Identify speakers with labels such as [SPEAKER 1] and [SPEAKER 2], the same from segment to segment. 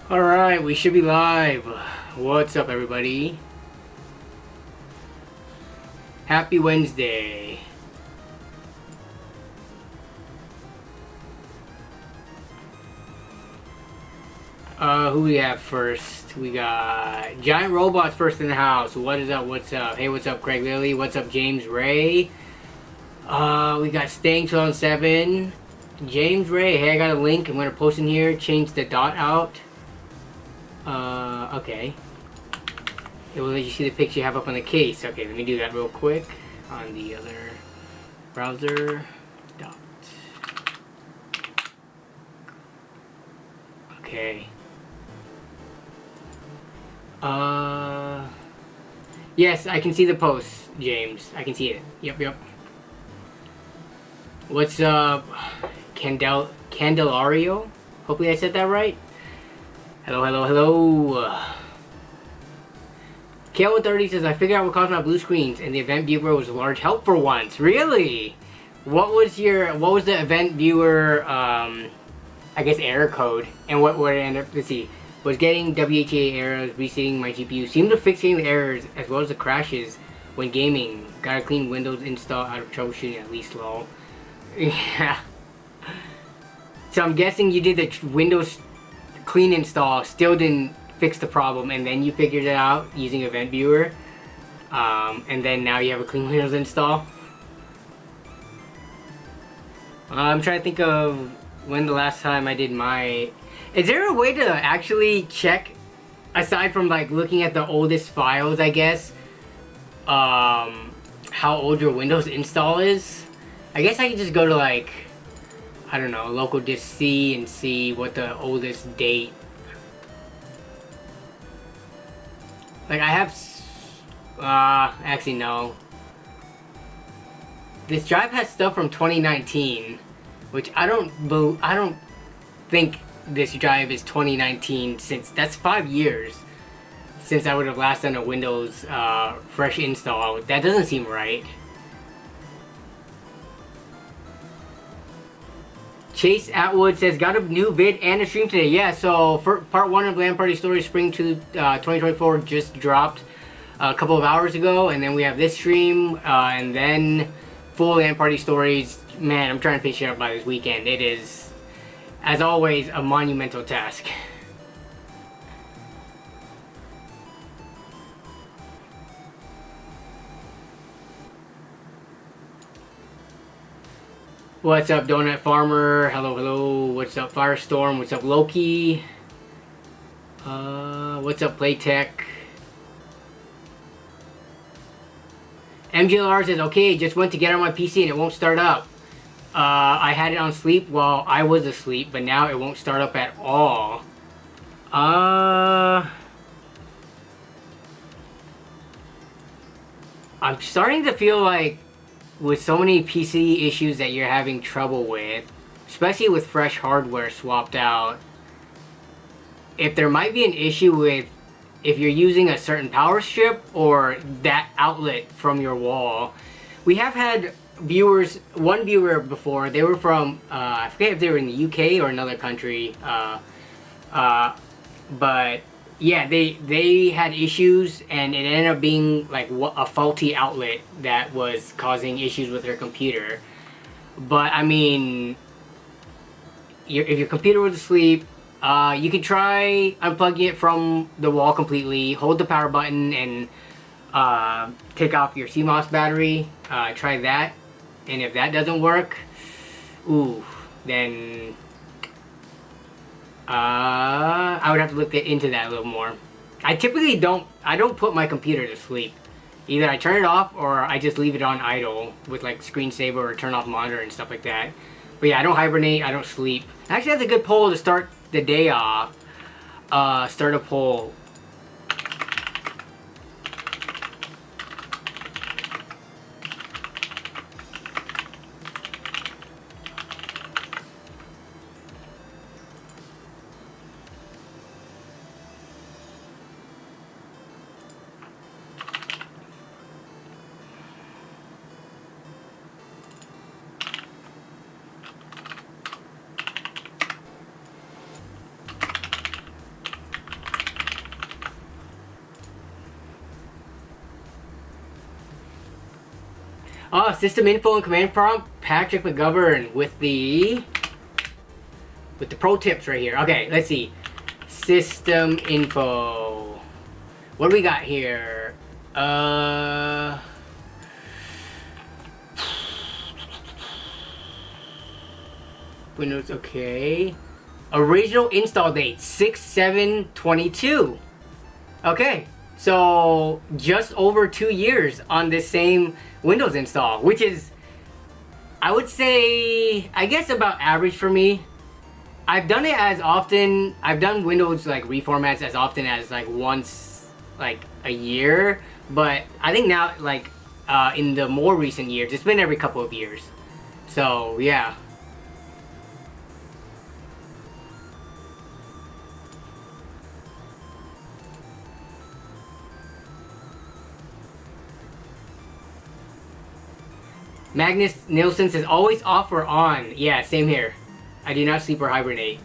[SPEAKER 1] Alright, we should be live. What's up, everybody? Happy Wednesday. Who we have first? We got Giant Robots first in the house. What is up? What's up? Hey, what's up, Craig Lilly? What's up, James Ray? We got Staying 2007. James Ray, hey, I got a link. I'm gonna post in here. Change the dot out. Okay. It will let you see the picture you have up on the case. Okay, let me do that real quick on the other browser. Dot. Okay. Yes, I can see the post, James. I can see it. Yep. What's up, Candelario? Hopefully I said that right. Hello. KL30 says, I figured out what caused my blue screens, and the event viewer was a large help for once. Really? What was the event viewer, I guess, error code? And what would it end up, let's see, was getting WHA errors, resetting my GPU, seemed to fixing the errors as well as the crashes when gaming. Gotta clean Windows install out of troubleshooting at least, lol. Yeah. So I'm guessing you did the Windows clean install, still didn't fix the problem, and then you figured it out using Event Viewer, and then now you have a clean Windows install. I'm trying to think of when the last time I did my... Is there a way to actually check, aside from like looking at the oldest files, I guess, how old your Windows install is? I guess I can just go to like, I don't know, local disk C and see what the oldest date. Like I have, actually no. This drive has stuff from 2019, which I don't think this drive is 2019, since that's 5 years since I would have last done a Windows fresh install. That doesn't seem right. Chase Atwood says, got a new vid and a stream today. Yeah, so for part 1 of LAN Party Stories Spring 2024 just dropped a couple of hours ago, and then we have this stream, and then full LAN Party Stories. Man, I'm trying to finish it up by this weekend. It is, as always, a monumental task. What's up, Donut Farmer? Hello. What's up, Firestorm? What's up, Loki? What's up, Playtech? MGLR says, okay, just went to get on my PC and it won't start up. I had it on sleep while I was asleep, but now it won't start up at all. I'm starting to feel like with so many PC issues that you're having trouble with, especially with fresh hardware swapped out, if there might be an issue with if you're using a certain power strip or that outlet from your wall. We have had viewers, one viewer before, they were from, I forget if they were in the UK or another country, but yeah, they had issues, and it ended up being like a faulty outlet that was causing issues with their computer. But I mean, if your computer was asleep, you could try unplugging it from the wall completely, hold the power button, and take off your CMOS battery. Try that, and if that doesn't work, then I would have to look into that a little more. I typically don't put my computer to sleep. Either I turn it off or I just leave it on idle with like screensaver or turn off monitor and stuff like that. But yeah, I don't hibernate, I don't sleep. Actually, that's a good poll to start the day off. Start a poll. Oh, system info and command prompt. Patrick McGovern with the pro tips right here. Okay, let's see. System info. What do we got here? Windows, okay. Original install date 6/7/22. Okay, so just over 2 years on this same Windows install, which is, I would say, I guess about average for me. I've done it as often, I've done Windows like reformats as often as like once like a year, but I think now like in the more recent years, it's been every couple of years. So yeah. Magnus Nielsen says, always off or on. Yeah, same here. I do not sleep or hibernate.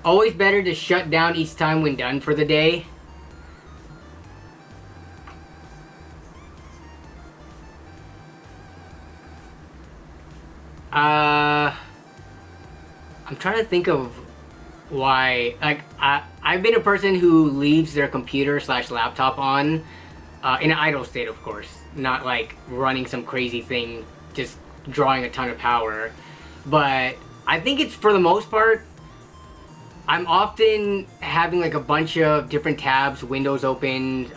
[SPEAKER 1] Always better to shut down each time when done for the day. I'm trying to think of why. Like, I've been a person who leaves their computer / laptop on in an idle state, of course, not like running some crazy thing, just drawing a ton of power. But I think it's, for the most part, I'm often having like a bunch of different tabs, windows open,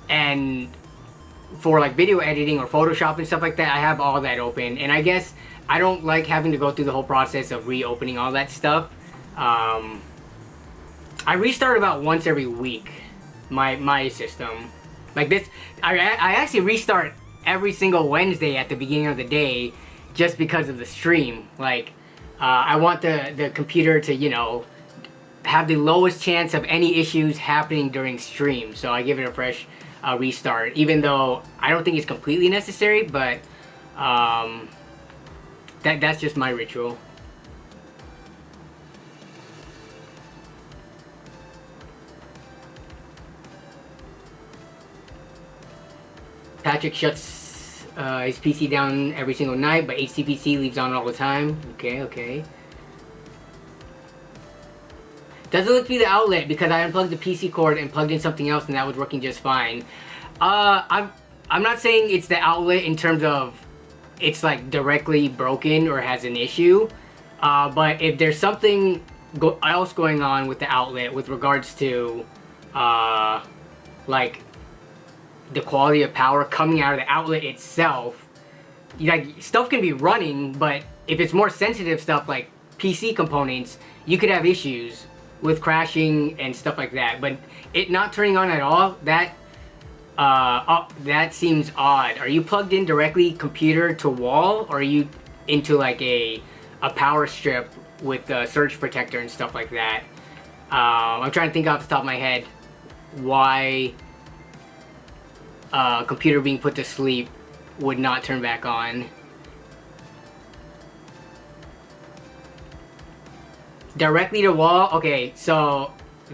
[SPEAKER 1] and for like video editing or Photoshop and stuff like that, I have all that open. And I guess I don't like having to go through the whole process of reopening all that stuff. I restart about once every week my system. Like this, I actually restart every single Wednesday at the beginning of the day just because of the stream. Like, I want the computer to, you know, have the lowest chance of any issues happening during stream. So I give it a fresh restart, even though I don't think it's completely necessary, but that's just my ritual. Patrick shuts his PC down every single night, but HTPC leaves on all the time. Okay. Doesn't look to be the outlet because I unplugged the PC cord and plugged in something else and that was working just fine. I'm not saying it's the outlet in terms of it's like directly broken or has an issue, but if there's something else going on with the outlet with regards to like the quality of power coming out of the outlet itself, like stuff can be running, but if it's more sensitive stuff like PC components, you could have issues with crashing and stuff like that. But it not turning on at all, that seems odd. Are you plugged in directly computer to wall, or are you into like a power strip with a surge protector and stuff like that? I'm trying to think off the top of my head why computer being put to sleep would not turn back on. Directly to wall? Okay, so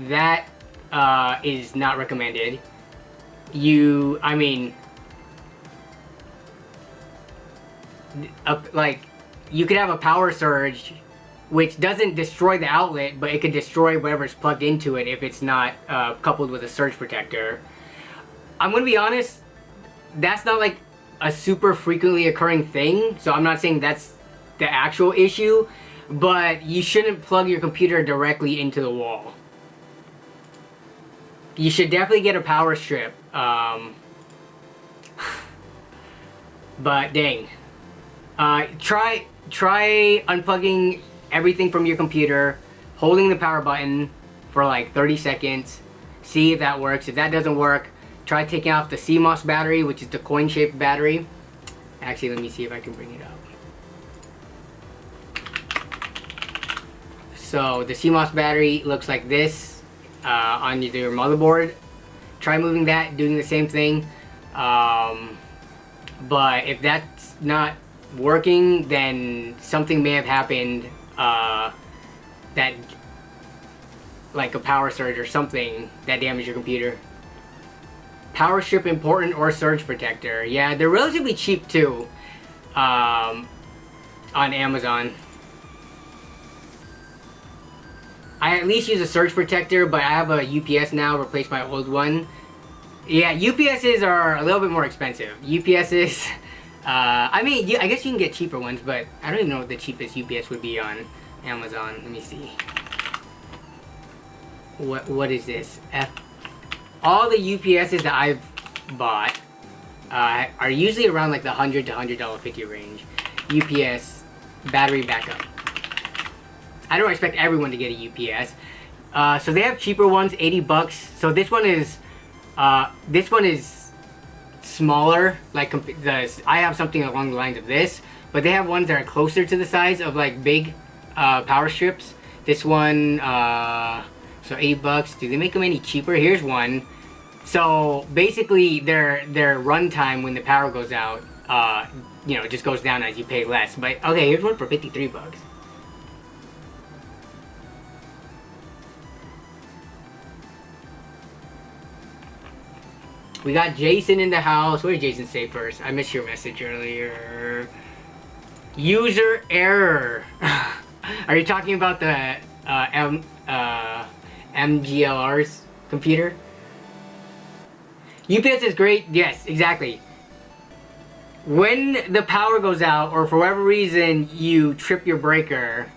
[SPEAKER 1] that is not recommended. I mean, like, you could have a power surge which doesn't destroy the outlet, but it could destroy whatever's plugged into it if it's not coupled with a surge protector. I'm gonna be honest, that's not like a super frequently occurring thing, so I'm not saying that's the actual issue, but you shouldn't plug your computer directly into the wall. You should definitely get a power strip. But dang. Try unplugging everything from your computer, holding the power button for like 30 seconds, see if that works. If that doesn't work, try taking off the CMOS battery, which is the coin-shaped battery. Actually, let me see if I can bring it up. So the CMOS battery looks like this on your motherboard. Try moving that, doing the same thing. But if that's not working, then something may have happened that like a power surge or something that damaged your computer. Power strip important or surge protector. Yeah, they're relatively cheap too on Amazon. I at least use a surge protector, but I have a UPS now, replaced my old one. Yeah, UPSs are a little bit more expensive. UPSs, I mean, I guess you can get cheaper ones, but I don't even know what the cheapest UPS would be on Amazon. Let me see. What is this? All the UPSs that I've bought are usually around like the $100 to $100.50 range. UPS battery backup. I don't expect everyone to get a UPS. So they have cheaper ones, $80. So this one is smaller. Like I have something along the lines of this, but they have ones that are closer to the size of like big power strips. This one, so $80. Do they make them any cheaper? Here's one. So basically, their runtime when the power goes out, you know, just goes down as you pay less. But okay, here's one for $53. We got Jason in the house. What did Jason say first? I missed your message earlier. User error. Are you talking about the MGLR's computer? UPS is great. Yes, exactly. When the power goes out, or for whatever reason you trip your breaker,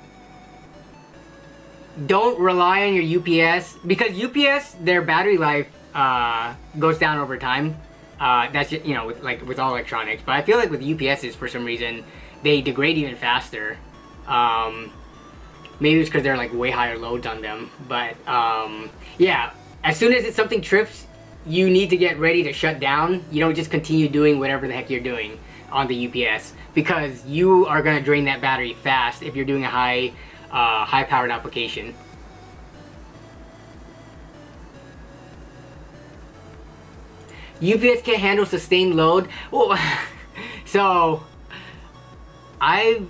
[SPEAKER 1] don't rely on your UPS, because UPS, their battery life goes down over time. That's just, you know, with all electronics. But I feel like with UPSs, for some reason, they degrade even faster. Maybe it's because they're like way higher loads on them. But yeah, as soon as something trips, you need to get ready to shut down. You don't just continue doing whatever the heck you're doing on the UPS, because you are gonna drain that battery fast if you're doing a high powered application. UPS can't handle sustained load. Oh, so I've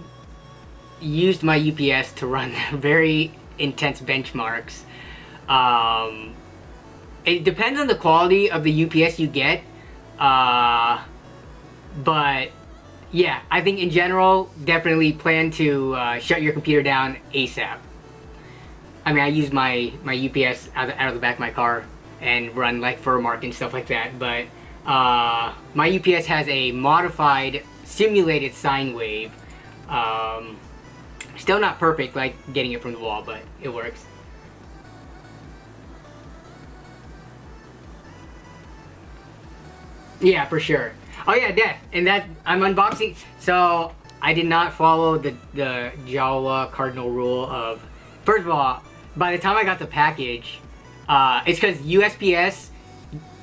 [SPEAKER 1] used my UPS to run very intense benchmarks. It depends on the quality of the UPS you get, but yeah, I think in general, definitely plan to shut your computer down ASAP. I mean, I use my UPS out of the back of my car and run like Aftermarket and stuff like that, but my UPS has a modified simulated sine wave. Still not perfect like getting it from the wall, but it works. Yeah, for sure. Oh yeah, and that I'm unboxing. So I did not follow the Jawa cardinal rule of, first of all, by the time I got the package, it's because USPS,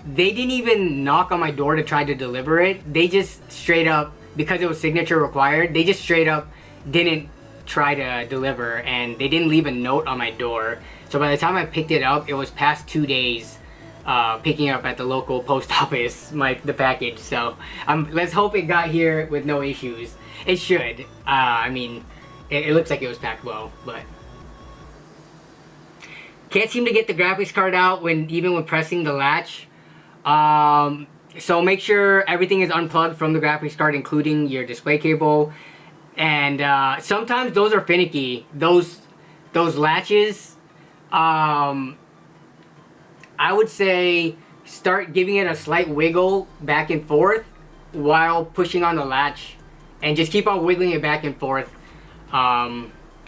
[SPEAKER 1] they didn't even knock on my door to try to deliver it. They just straight up, because it was signature required, they just straight up didn't try to deliver, and they didn't leave a note on my door. So by the time I picked it up, it was past 2 days picking up at the local post office, the package. So let's hope it got here with no issues. It should. I mean, it looks like it was packed well, but can't seem to get the graphics card out even when pressing the latch. So make sure everything is unplugged from the graphics card, including your display cable. And sometimes those are finicky. Those latches. I would say start giving it a slight wiggle back and forth while pushing on the latch, and just keep on wiggling it back and forth,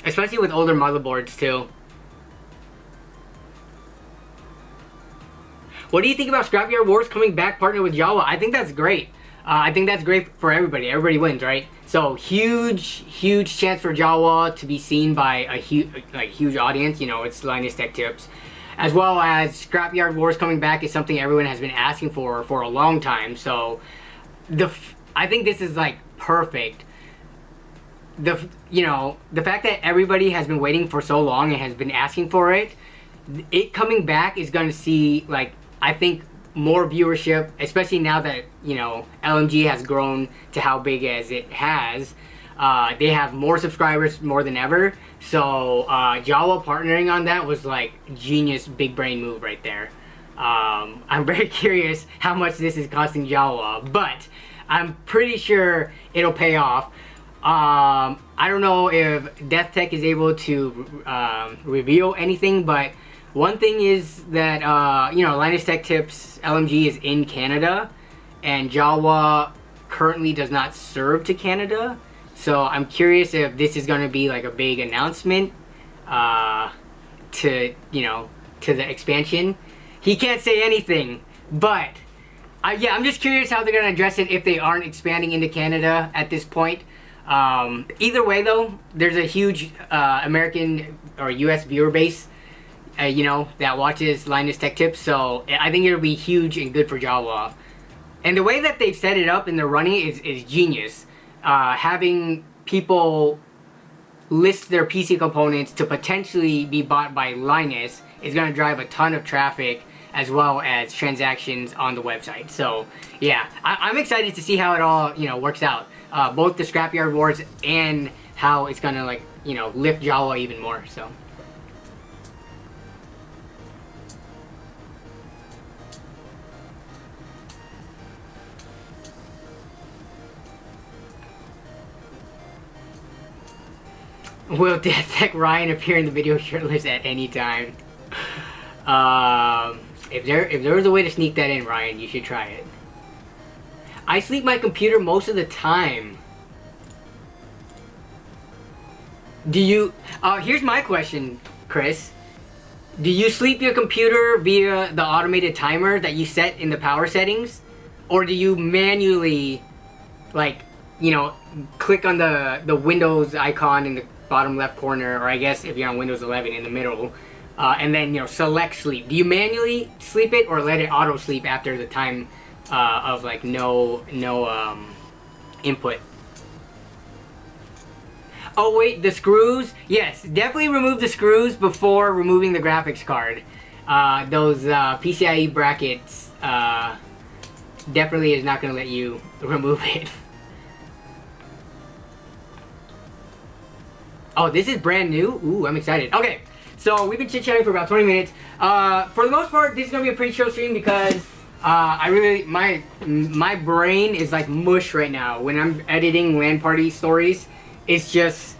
[SPEAKER 1] especially with older motherboards too. What do you think about Scrapyard Wars coming back partnered with Jawa? I think that's great. I think that's great for everybody. Everybody wins, right? So huge chance for Jawa to be seen by a huge audience. You know, it's Linus Tech Tips. As well as Scrapyard Wars coming back is something everyone has been asking for a long time. So I think this is like perfect. The fact that everybody has been waiting for so long and has been asking for it coming back is going to see, like, I think more viewership, especially now that, you know, LMG has grown to how big as it has. They have more subscribers more than ever. So Jawa partnering on that was like genius, big brain move right there. I'm very curious how much this is costing Jawa, but I'm pretty sure it'll pay off. I don't know if DeathTech is able to reveal anything, but one thing is that you know, Linus Tech Tips LMG is in Canada, and Jawa currently does not serve to Canada. So I'm curious if this is going to be like a big announcement to, you know, to the expansion. He can't say anything, but yeah, I'm just curious how they're going to address it if they aren't expanding into Canada at this point. Either way, though, there's a huge American or US viewer base, you know, that watches Linus Tech Tips, so I think it'll be huge and good for Jawa. And the way that they've set it up and they're running it is genius. Having people list their PC components to potentially be bought by Linus is going to drive a ton of traffic as well as transactions on the website. So yeah, I'm excited to see how it all, you know, works out. Both the Scrapyard Wars and how it's going to, like, you know, lift Jawa even more. So will DeathTech Ryan appear in the video shirtless at any time? If there was a way to sneak that in, Ryan, you should try it. I sleep my computer most of the time. Do you... here's my question, Chris. Do you sleep your computer via the automated timer that you set in the power settings? Or do you manually, like, you know, click on the Windows icon in the bottom left corner, or I guess if you're on Windows 11 in the middle, and then, you know, select sleep? Do you manually sleep it or let it auto sleep after the time of like no input? Oh wait, the screws? Yes, definitely remove the screws before removing the graphics card. Those PCIe brackets definitely is not going to let you remove it. Oh, this is brand new? Ooh, I'm excited. Okay, so we've been chit-chatting for about 20 minutes. For the most part, this is going to be a pretty chill stream because my brain is like mush right now. When I'm editing LAN party stories, it's just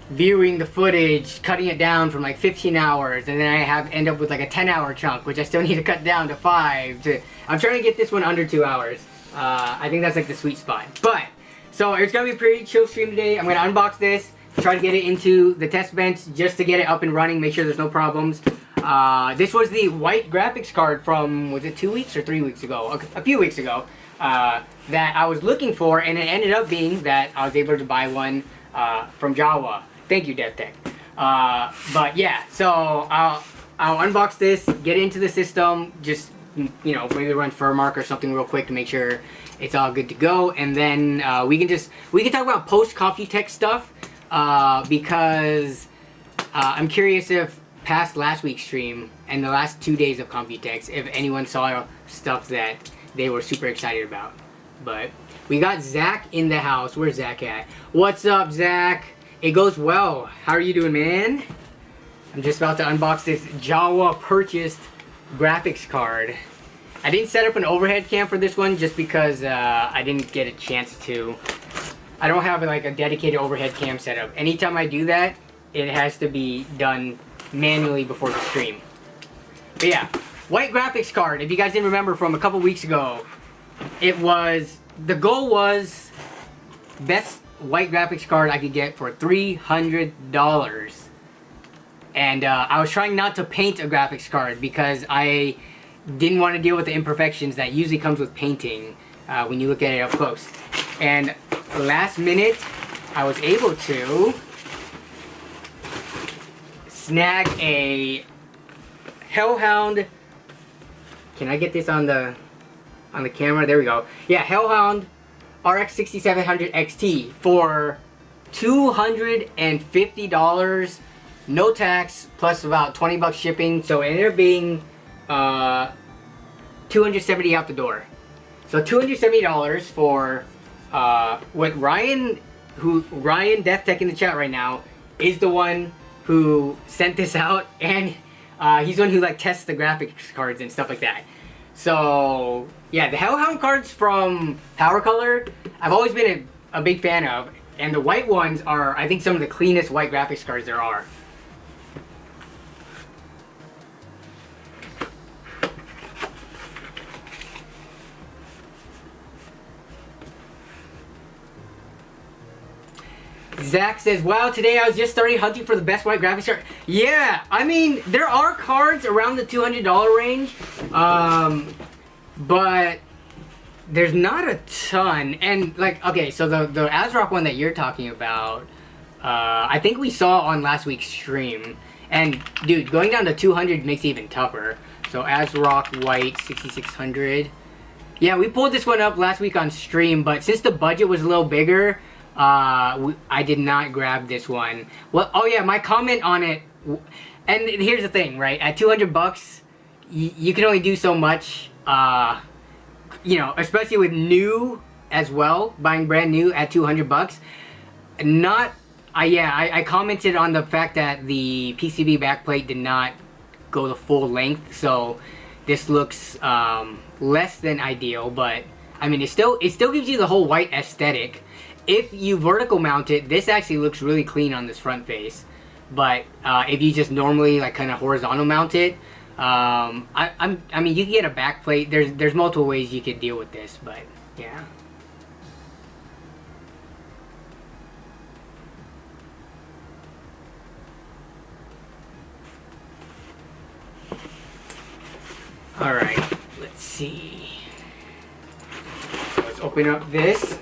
[SPEAKER 1] viewing the footage, cutting it down from like 15 hours, and then I end up with like a 10-hour chunk, which I still need to cut down to 5. I'm trying to get this one under 2 hours. I think that's like the sweet spot. But, so it's going to be a pretty chill stream today. I'm going to unbox this, try to get it into the test bench just to get it up and running, make sure there's no problems. This was the white graphics card from, was it 2 weeks or 3 weeks ago? A few weeks ago. That I was looking for, and it ended up being that I was able to buy one from Jawa. Thank you, DevTech. But yeah, so I'll unbox this, get it into the system, just, you know, maybe run FurMark or something real quick to make sure it's all good to go, and then we can talk about post-Computex stuff because I'm curious if past last week's stream and the last 2 days of Computex, if anyone saw stuff that they were super excited about. But we got Zach in the house. Where's Zach at? What's up, Zach? It goes well. How are you doing, man? I'm just about to unbox this Jawa purchased graphics card. I didn't set up an overhead cam for this one just because I didn't get a chance to. I don't have like a dedicated overhead cam set up. Anytime I do that, it has to be done manually before the stream. But yeah, white graphics card. If you guys didn't remember from a couple weeks ago, the goal was best white graphics card I could get for $300. And I was trying not to paint a graphics card because I didn't want to deal with the imperfections that usually comes with painting when you look at it up close. And last minute, I was able to snag a Hellhound. Can I get this on the camera? There we go. Yeah, Hellhound RX 6700 XT for $250, no tax, plus about 20 bucks shipping. So it ended up being $270 out the door. So $270 for what Ryan who Ryan Death Tech in the chat right now is the one who sent this out, and he's the one who like tests the graphics cards and stuff like that. So yeah, the Hellhound cards from Power Color, I've always been a big fan of, and the white ones are, I think, some of the cleanest white graphics cards there are. Zach says, wow, today I was just starting hunting for the best white graphics card. Yeah, I mean, there are cards around the $200 range, but there's not a ton. And, like, okay, so the ASRock one that you're talking about, I think we saw on last week's stream. And, dude, going down to 200 makes it even tougher. So, ASRock White 6600. Yeah, we pulled this one up last week on stream, but since the budget was a little bigger, I did not grab this one. Well, oh yeah, my comment on it, and here's the thing, right? At 200 bucks, you can only do so much, you know, especially with new as well, buying brand new at 200 bucks. I commented on the fact that the PCB backplate did not go the full length, so this looks less than ideal, but I mean, it still gives you the whole white aesthetic. If you vertical mount it, this actually looks really clean on this front face. But if you just normally like kind of horizontal mount it, I mean, you can get a back plate. There's multiple ways you could deal with this, but yeah. All right, let's see. So let's open up this.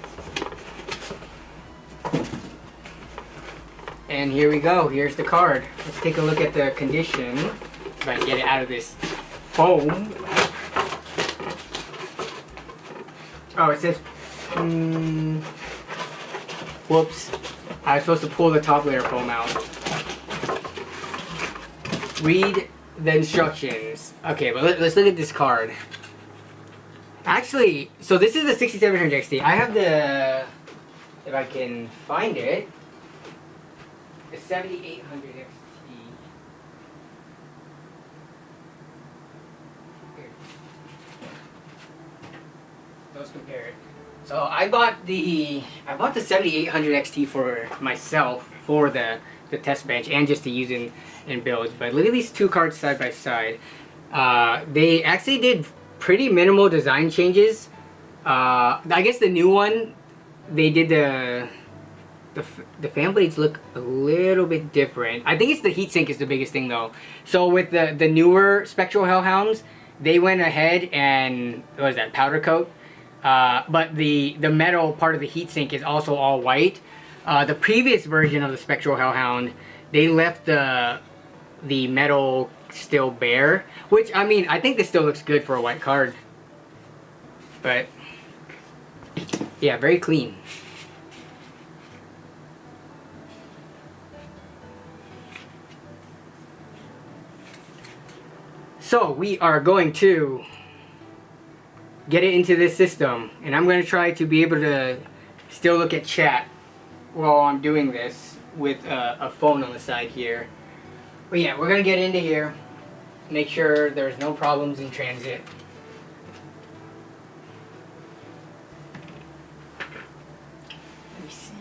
[SPEAKER 1] And here we go. Here's the card. Let's take a look at the condition. If I can get it out of this foam. Oh, it says... whoops. I was supposed to pull the top layer foam out. Read the instructions. Okay, but let's look at this card. Actually, so this is the 6700 XT. I have the... if I can find it. The 7800 XT. Here. Let's compare it. So I bought the 7800 XT for myself for the test bench and just to use in builds. But look at these two cards side by side. They actually did pretty minimal design changes. I guess the new one, they did the fan blades look a little bit different. I think it's the heatsink is the biggest thing though. So with the newer Spectral Hellhounds, they went ahead and, what is that, powder coat? But the metal part of the heatsink is also all white. The previous version of the Spectral Hellhound, they left the metal still bare. Which, I mean, I think this still looks good for a white card. But, yeah, very clean. So we are going to get it into this system, and I'm going to try to be able to still look at chat while I'm doing this with a phone on the side here. But yeah, we're going to get into here, make sure there's no problems in transit. Let me see.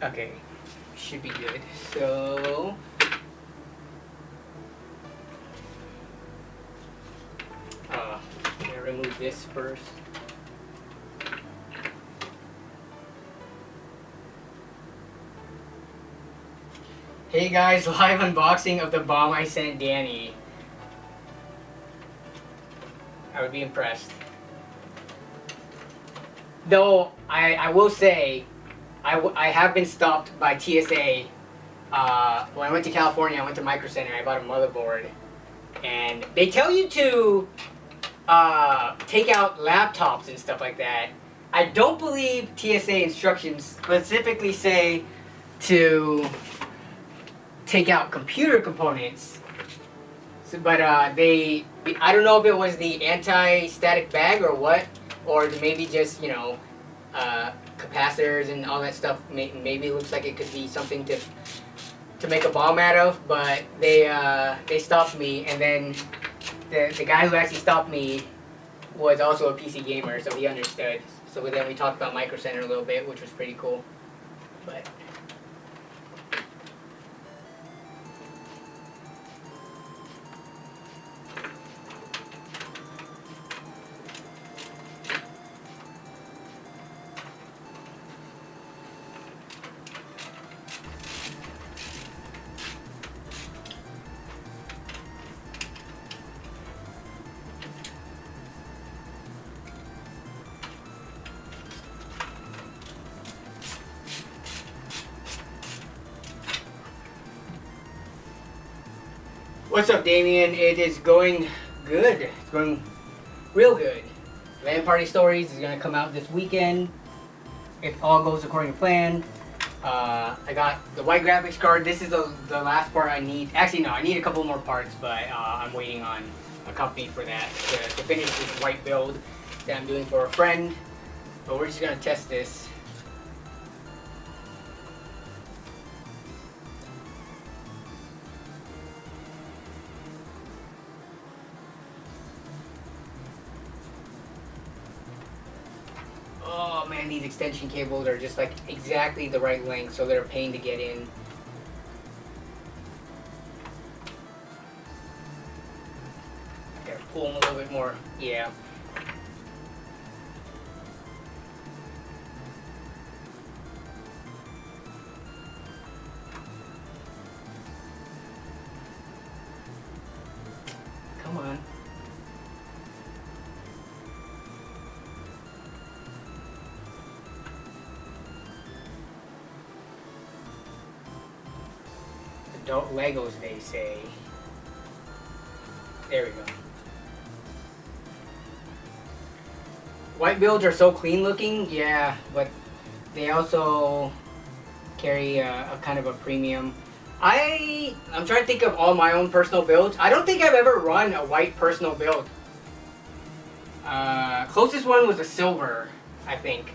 [SPEAKER 1] Okay, should be good. So, I'm gonna remove this first. Hey guys, live unboxing of the bomb I sent Danny. I would be impressed. Though, I will say, I have been stopped by TSA. When I went to California, I went to Micro Center, I bought a motherboard. And they tell you to take out laptops and stuff like that. I don't believe TSA instructions specifically say to take out computer components. So, but I don't know if it was the anti-static bag or what, or maybe just, you know, capacitors and all that stuff. Maybe it looks like it could be something to make a bomb out of, but they stopped me, and then the guy who actually stopped me was also a PC gamer, so he understood. So then we talked about Micro Center a little bit, which was pretty cool. But what's up, Damien? It is going good. It's going real good. LAN Party Stories is going to come out this weekend if all goes according to plan. I got the white graphics card. This is the last part I need. Actually, no, I need a couple more parts, but I'm waiting on a company for that to finish this white build that I'm doing for a friend. But we're just going to test this. Oh man, these extension cables are just like exactly the right length, so they're a pain to get in. Gotta pull them a little bit more. Yeah. Come on. Adult Legos, they say. There we go. White builds are so clean looking, yeah, but they also carry a kind of a premium. I'm trying to think of all my own personal builds. I don't think I've ever run a white personal build. Closest one was a silver, I think,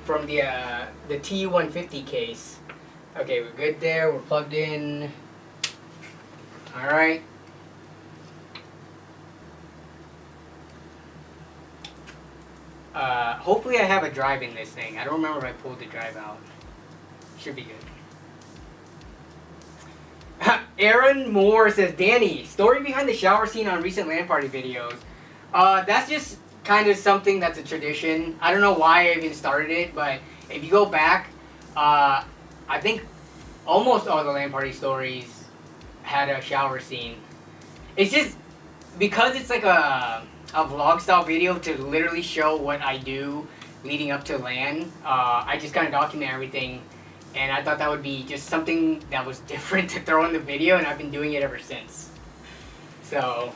[SPEAKER 1] from the T150 case. Okay, we're good there. We're plugged in. All right. Hopefully I have a drive in this thing. I don't remember if I pulled the drive out. Should be good. Aaron Moore says, Danny, story behind the shower scene on recent LAN party videos. That's just kind of something that's a tradition. I don't know why I even started it, but if you go back, I think almost all the LAN party stories had a shower scene. It's just because it's like a vlog style video to literally show what I do leading up to LAN. I just kind of document everything, and I thought that would be just something that was different to throw in the video, and I've been doing it ever since. So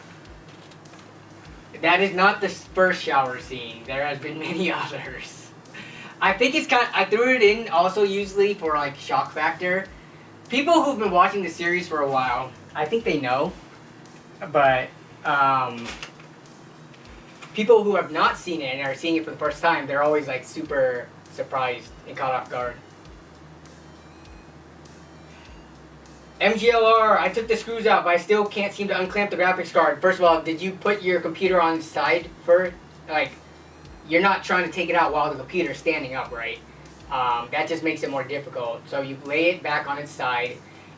[SPEAKER 1] that is not the first shower scene. There has been many others. I think it's I threw it in also usually for like shock factor. People who've been watching the series for a while, I think they know, but people who have not seen it and are seeing it for the first time, they're always like super surprised and caught off guard. MGLR, I took the screws out, but I still can't seem to unclamp the graphics card. First of all, did you put your computer on its side first? Like, you're not trying to take it out while the computer's standing up, right? That just makes it more difficult. So you lay it back on its side,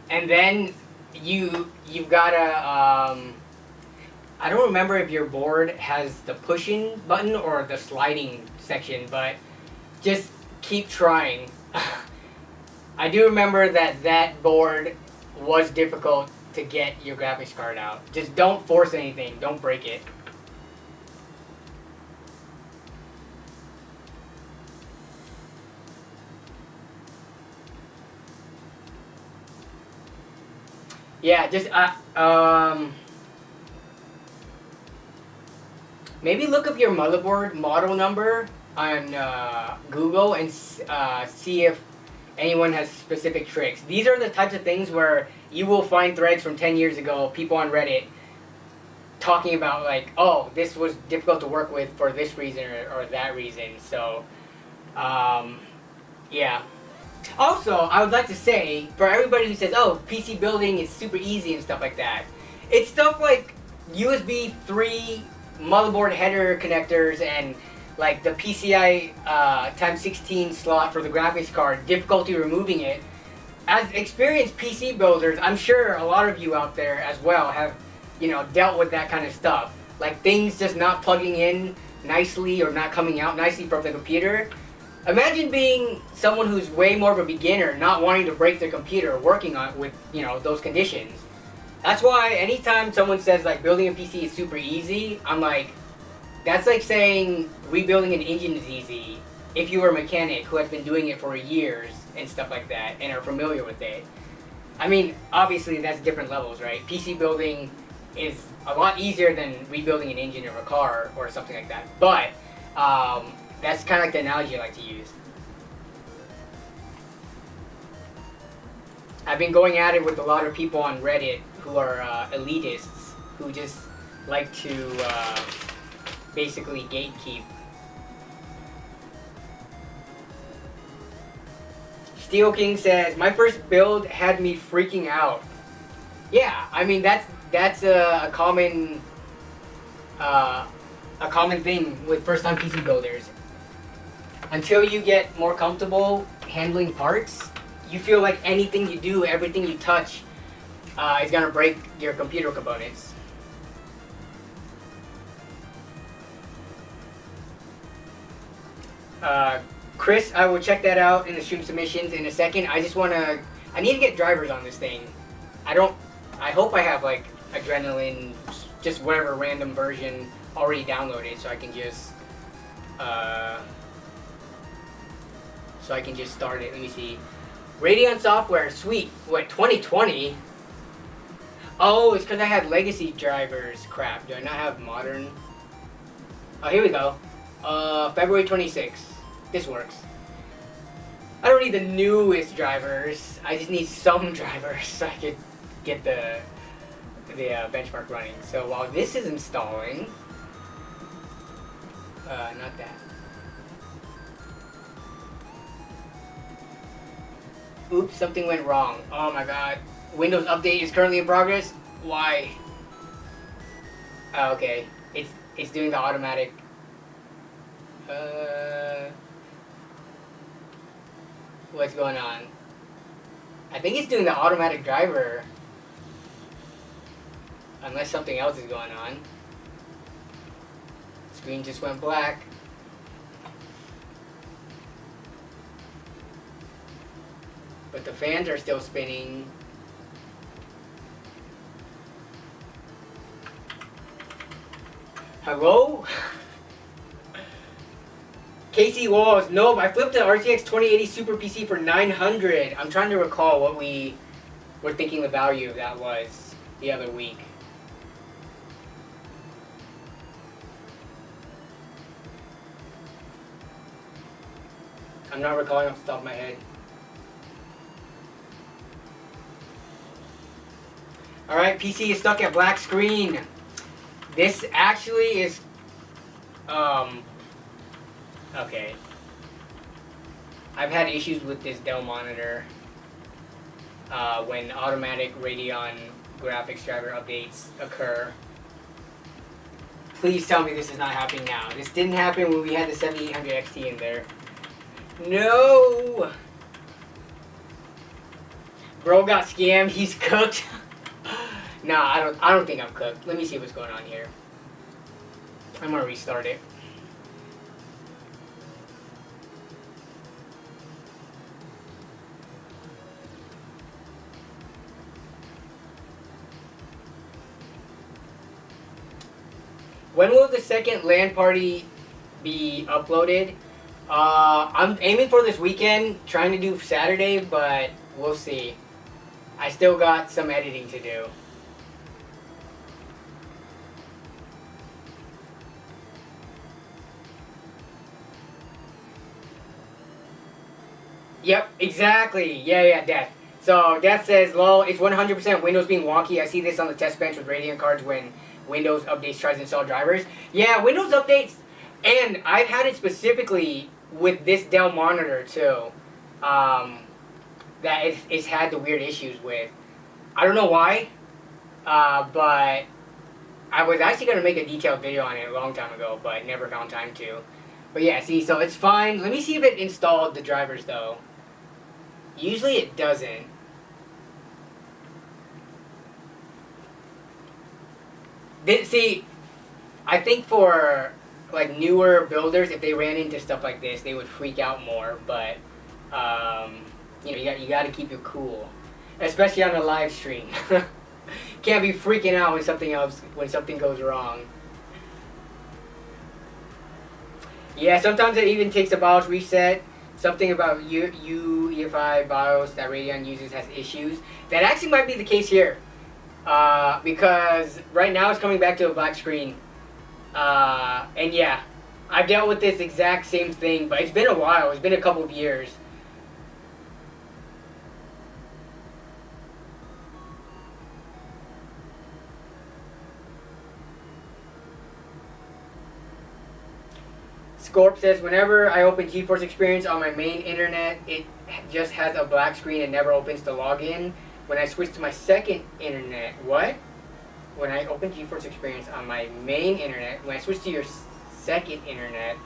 [SPEAKER 1] and then you've gotta, I don't remember if your board has the pushing button or the sliding section, but just keep trying. I do remember that board was difficult to get your graphics card out. Just don't force anything. Don't break it. Yeah, just maybe look up your motherboard model number on Google and see if anyone has specific tricks. These are the types of things where you will find threads from 10 years ago, people on Reddit talking about like, oh, this was difficult to work with for this reason or that reason. So, yeah. Also, I would like to say, for everybody who says, oh, PC building is super easy and stuff like that, it's stuff like USB 3 motherboard header connectors and like the PCI times 16 slot for the graphics card, difficulty removing it. As experienced PC builders, I'm sure a lot of you out there as well have, you know, dealt with that kind of stuff. Like things just not plugging in nicely or not coming out nicely from the computer. Imagine being someone who's way more of a beginner, not wanting to break their computer, working on with, you know, those conditions. That's why anytime someone says like building a PC is super easy, I'm like, that's like saying rebuilding an engine is easy if you were a mechanic who has been doing it for years and stuff like that and are familiar with it. I mean, obviously that's different levels, right? PC building is a lot easier than rebuilding an engine of a car or something like that. But that's kind of like the analogy I like to use. I've been going at it with a lot of people on Reddit who are elitists who just like to basically gatekeep. Steel King says, my first build had me freaking out. Yeah, I mean that's a common thing with first-time PC builders. Until you get more comfortable handling parts, you feel like anything you do, everything you touch, is gonna break your computer components. Chris, I will check that out in the stream submissions in a second. I need to get drivers on this thing. I hope I have like Adrenaline, just whatever random version already downloaded, so I can just start it. Let me see. Radeon software, sweet. What, 2020? Oh, it's because I had legacy drivers. Crap, do I not have modern? Oh, here we go. February 26th. This works. I don't need the newest drivers. I just need some drivers so I could get the benchmark running. So while this is installing, not that. Oops, something went wrong. Oh my god. Windows update is currently in progress. Why? Oh, okay. It's doing the automatic. What's going on? I think it's doing the automatic driver. Unless something else is going on. Screen just went black. But the fans are still spinning. Hello? Casey Walls, nope, I flipped an RTX 2080 Super PC for 900. I'm trying to recall what we were thinking the value of that was the other week. I'm not recalling off the top of my head. Alright, PC is stuck at black screen. This actually is, okay. I've had issues with this Dell monitor when automatic Radeon graphics driver updates occur. Please tell me this is not happening now. This didn't happen when we had the 7800 XT in there. No! Bro got scammed, he's cooked. Nah, I don't think I'm cooked. Let me see what's going on here. I'm gonna restart it. When will the second LAN party be uploaded? I'm aiming for this weekend, trying to do Saturday, but we'll see. I still got some editing to do. Yep, exactly. Yeah, Death. So Death says, lol, it's 100% Windows being wonky. I see this on the test bench with Radeon cards when Windows Updates tries to install drivers. Yeah, Windows Updates, and I've had it specifically with this Dell monitor too, that it's had the weird issues with. I don't know why, but I was actually going to make a detailed video on it a long time ago, but never found time to. But yeah, see, so it's fine. Let me see if it installed the drivers though. Usually it doesn't. See, I think for like newer builders, if they ran into stuff like this, they would freak out more. But you know, you got to keep it cool, especially on a live stream. Can't be freaking out when something goes wrong. Yeah, sometimes it even takes a BIOS reset. Something about UEFI BIOS that Radeon uses has issues. That actually might be the case here. Because right now it's coming back to a black screen. And yeah, I've dealt with this exact same thing, but it's been a while. It's been a couple of years. Scorp says, whenever I open GeForce Experience on my main internet, it just has a black screen and never opens to log in. When I switch to my second internet, what? When I open GeForce Experience on my main internet, when I switch to your second internet,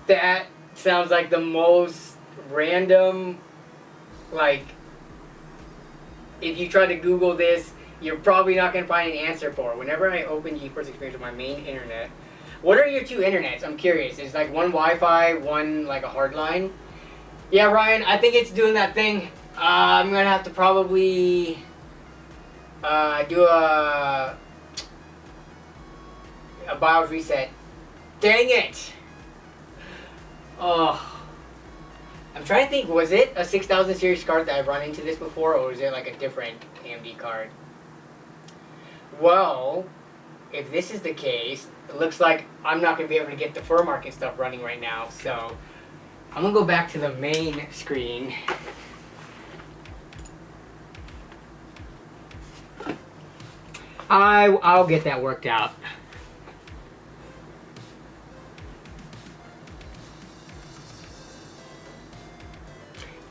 [SPEAKER 1] that sounds like the most random, like, if you try to Google this, you're probably not going to find an answer for it. Whenever I open GeForce Experience on my main internet, what are your two internets? I'm curious. Is like one Wi-Fi, one like a hard line? Yeah, Ryan, I think it's doing that thing. I'm going to have to probably do a BIOS reset. Dang it! Oh. I'm trying to think, was it a 6000 series card that I've run into this before, or was it like a different AMD card? Well, if this is the case, it looks like I'm not going to be able to get the Aftermarket stuff running right now, so I'm going to go back to the main screen. I'll get that worked out.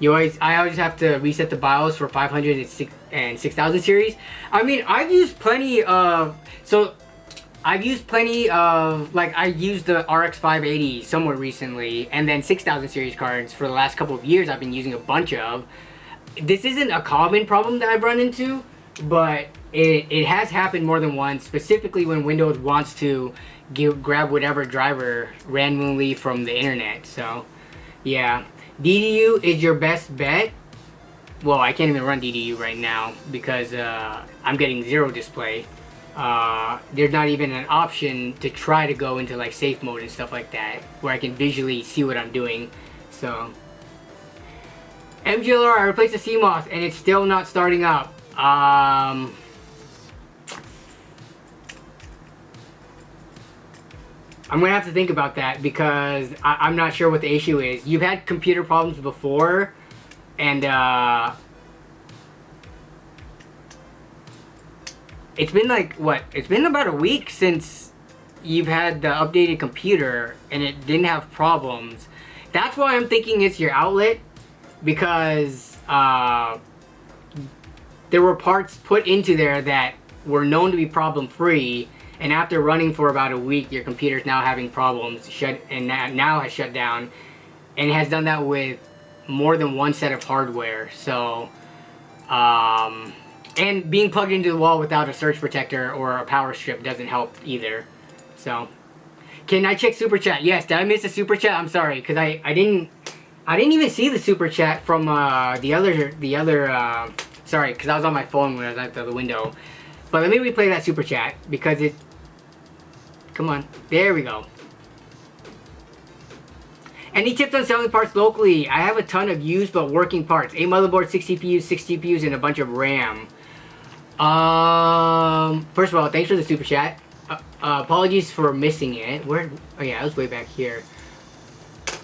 [SPEAKER 1] I always have to reset the BIOS for 500 and 6000 series. I mean, I've used plenty of, like, I used the RX 580 somewhat recently, and then 6000 series cards for the last couple of years I've been using a bunch of. This isn't a common problem that I've run into, but it has happened more than once, specifically when Windows wants to grab whatever driver randomly from the internet. So, yeah. DDU is your best bet. Well, I can't even run DDU right now because I'm getting zero display. There's not even an option to try to go into like safe mode and stuff like that, where I can visually see what I'm doing. So, MGLR, I replaced the CMOS and it's still not starting up. I'm going to have to think about that because I'm not sure what the issue is. You've had computer problems before, and it's been like, what? It's been about a week since you've had the updated computer and it didn't have problems. That's why I'm thinking it's your outlet, because there were parts put into there that were known to be problem-free, and after running for about a week, your computer's now having problems, now has shut down, and it has done that with more than one set of hardware. So, and being plugged into the wall without a surge protector or a power strip doesn't help either. So, can I check super chat? Yes. Did I miss a super chat? I'm sorry, because I didn't even see the super chat from the other. Sorry, because I was on my phone when I was at the window. But let me replay that super chat because it. Come on, there we go. Any tips on selling parts locally? I have a ton of used but working parts. 8 motherboards, 6 CPUs, 6 GPUs, and a bunch of RAM. First of all, thanks for the super chat. Apologies for missing it. Where? Oh yeah, I was way back here.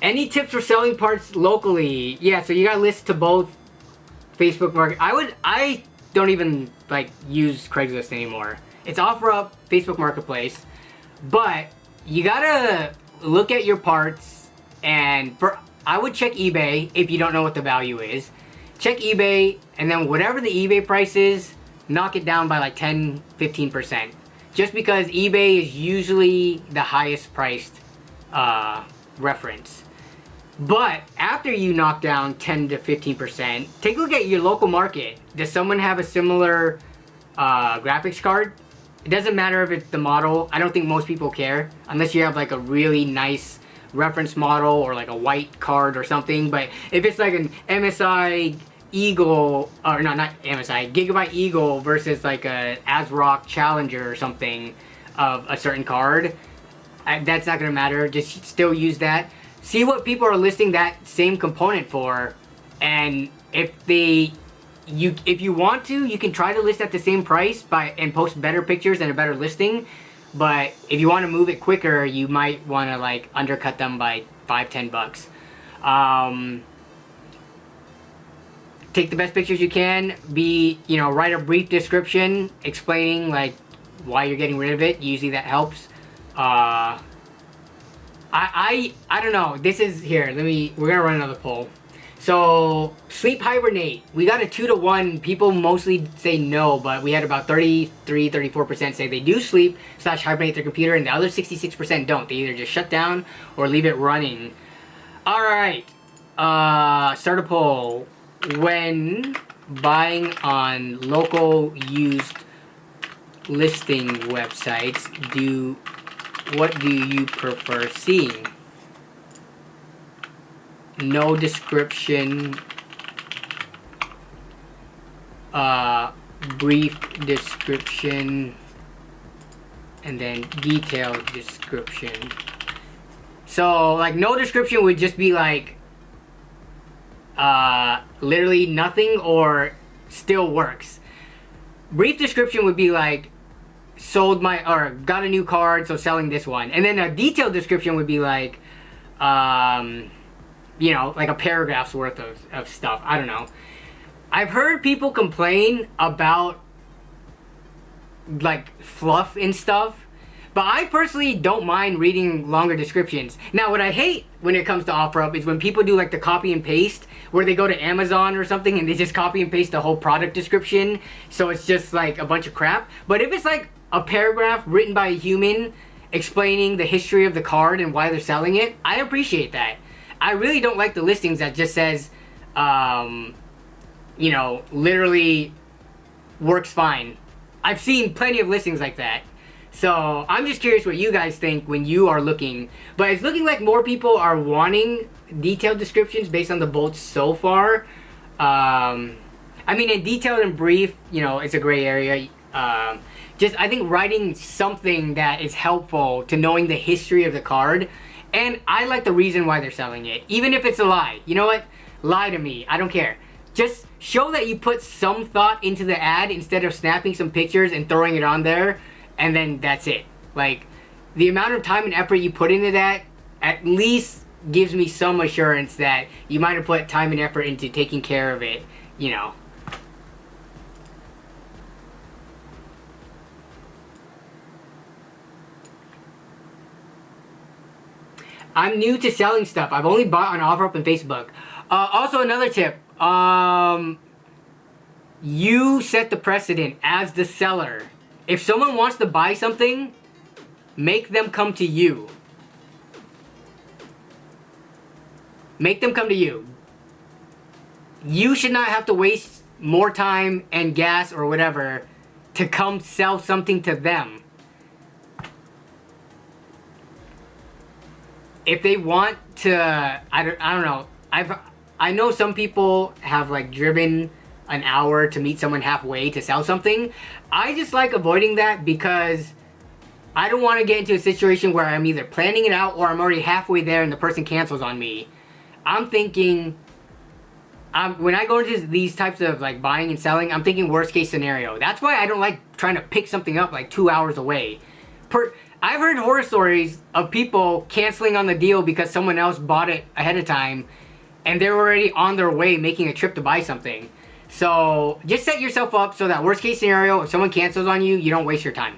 [SPEAKER 1] Any tips for selling parts locally? Yeah, so you got lists to both Facebook Market. I don't even like use Craigslist anymore. It's OfferUp, Facebook Marketplace, but you gotta look at your parts, and I would check eBay if you don't know what the value is. Check eBay, and then whatever the eBay price is, knock it down by like 10-15%. Just because eBay is usually the highest priced reference. But after you knock down 10 to 15%, take a look at your local market. Does someone have a similar graphics card? It doesn't matter if it's the model. I don't think most people care, unless you have like a really nice reference model or like a white card or something. But if it's like an MSI Eagle, or no, not MSI, Gigabyte Eagle versus like a ASRock Challenger or something of a certain card, that's not gonna matter. Just still use that. See what people are listing that same component for, and if you want to, you can try to list at the same price and post better pictures and a better listing. But if you want to move it quicker, you might want to like undercut them by $5-10. Take the best pictures you can. Write a brief description explaining like why you're getting rid of it. Usually that helps. I don't know. This is here. We're gonna run another poll. So sleep hibernate. We got a 2-to-1. People mostly say no, but we had about 33-34% say they do sleep / hibernate their computer, and the other 66% don't. They either just shut down or leave it running. All right. Start a poll. When buying on local used listing websites, what do you prefer seeing? No description, brief description, and then detailed description. So like no description would just be like literally nothing or still works. Brief description would be like got a new card, so selling this one. And then a detailed description would be like like a paragraph's worth of stuff. I don't know. I've heard people complain about like fluff and stuff, but I personally don't mind reading longer descriptions. Now, what I hate when it comes to OfferUp is when people do like the copy and paste, where they go to Amazon or something and they just copy and paste the whole product description, so it's just like a bunch of crap. But if it's like a paragraph written by a human explaining the history of the card and why they're selling it, I appreciate that. I really don't like the listings that just says, literally works fine. I've seen plenty of listings like that. So I'm just curious what you guys think when you are looking. But it's looking like more people are wanting detailed descriptions based on the bolts so far. In detailed and brief, it's a gray area. I think writing something that is helpful to knowing the history of the card. And I like the reason why they're selling it, even if it's a lie. You know what? Lie to me. I don't care. Just show that you put some thought into the ad instead of snapping some pictures and throwing it on there, and then that's it. Like, the amount of time and effort you put into that at least gives me some assurance that you might have put time and effort into taking care of it, I'm new to selling stuff. I've only bought on OfferUp and Facebook. Also, another tip. You set the precedent as the seller. If someone wants to buy something, make them come to you. Make them come to you. You should not have to waste more time and gas or whatever to come sell something to them. If they want to, I don't know. I know some people have like driven an hour to meet someone halfway to sell something. I just like avoiding that because I don't want to get into a situation where I'm either planning it out or I'm already halfway there and the person cancels on me. I'm thinking, when I go into these types of like buying and selling, I'm thinking worst case scenario. That's why I don't like trying to pick something up like 2 hours away. I've heard horror stories of people canceling on the deal because someone else bought it ahead of time and they're already on their way making a trip to buy something. So just set yourself up so that worst case scenario, if someone cancels on you, you don't waste your time.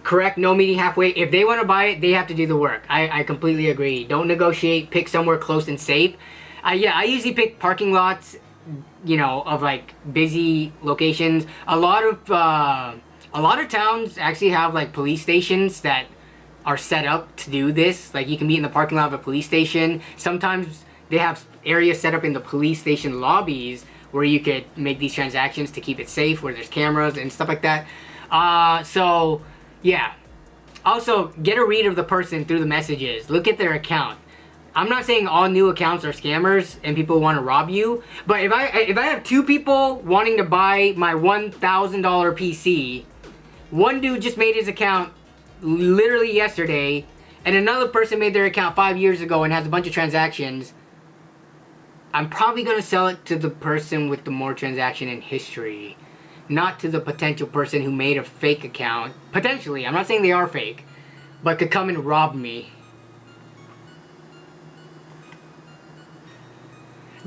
[SPEAKER 1] Correct, no meeting halfway. If they want to buy it, they have to do the work. I completely agree. Don't negotiate, pick somewhere close and safe. Yeah, I usually pick parking lots, you know, of like busy locations. A lot of towns actually have like police stations that are set up to do this. Like you can meet in the parking lot of a police station. Sometimes they have areas set up in the police station lobbies where you could make these transactions to keep it safe, where there's cameras and stuff like that. So yeah. Also, get a read of the person through the messages. Look at their account. I'm not saying all new accounts are scammers and people want to rob you, but if I have two people wanting to buy my $1,000 PC, one dude just made his account literally yesterday, and another person made their account 5 years ago and has a bunch of transactions, I'm probably going to sell it to the person with the more transaction in history, not to the potential person who made a fake account. Potentially, I'm not saying they are fake, but could come and rob me.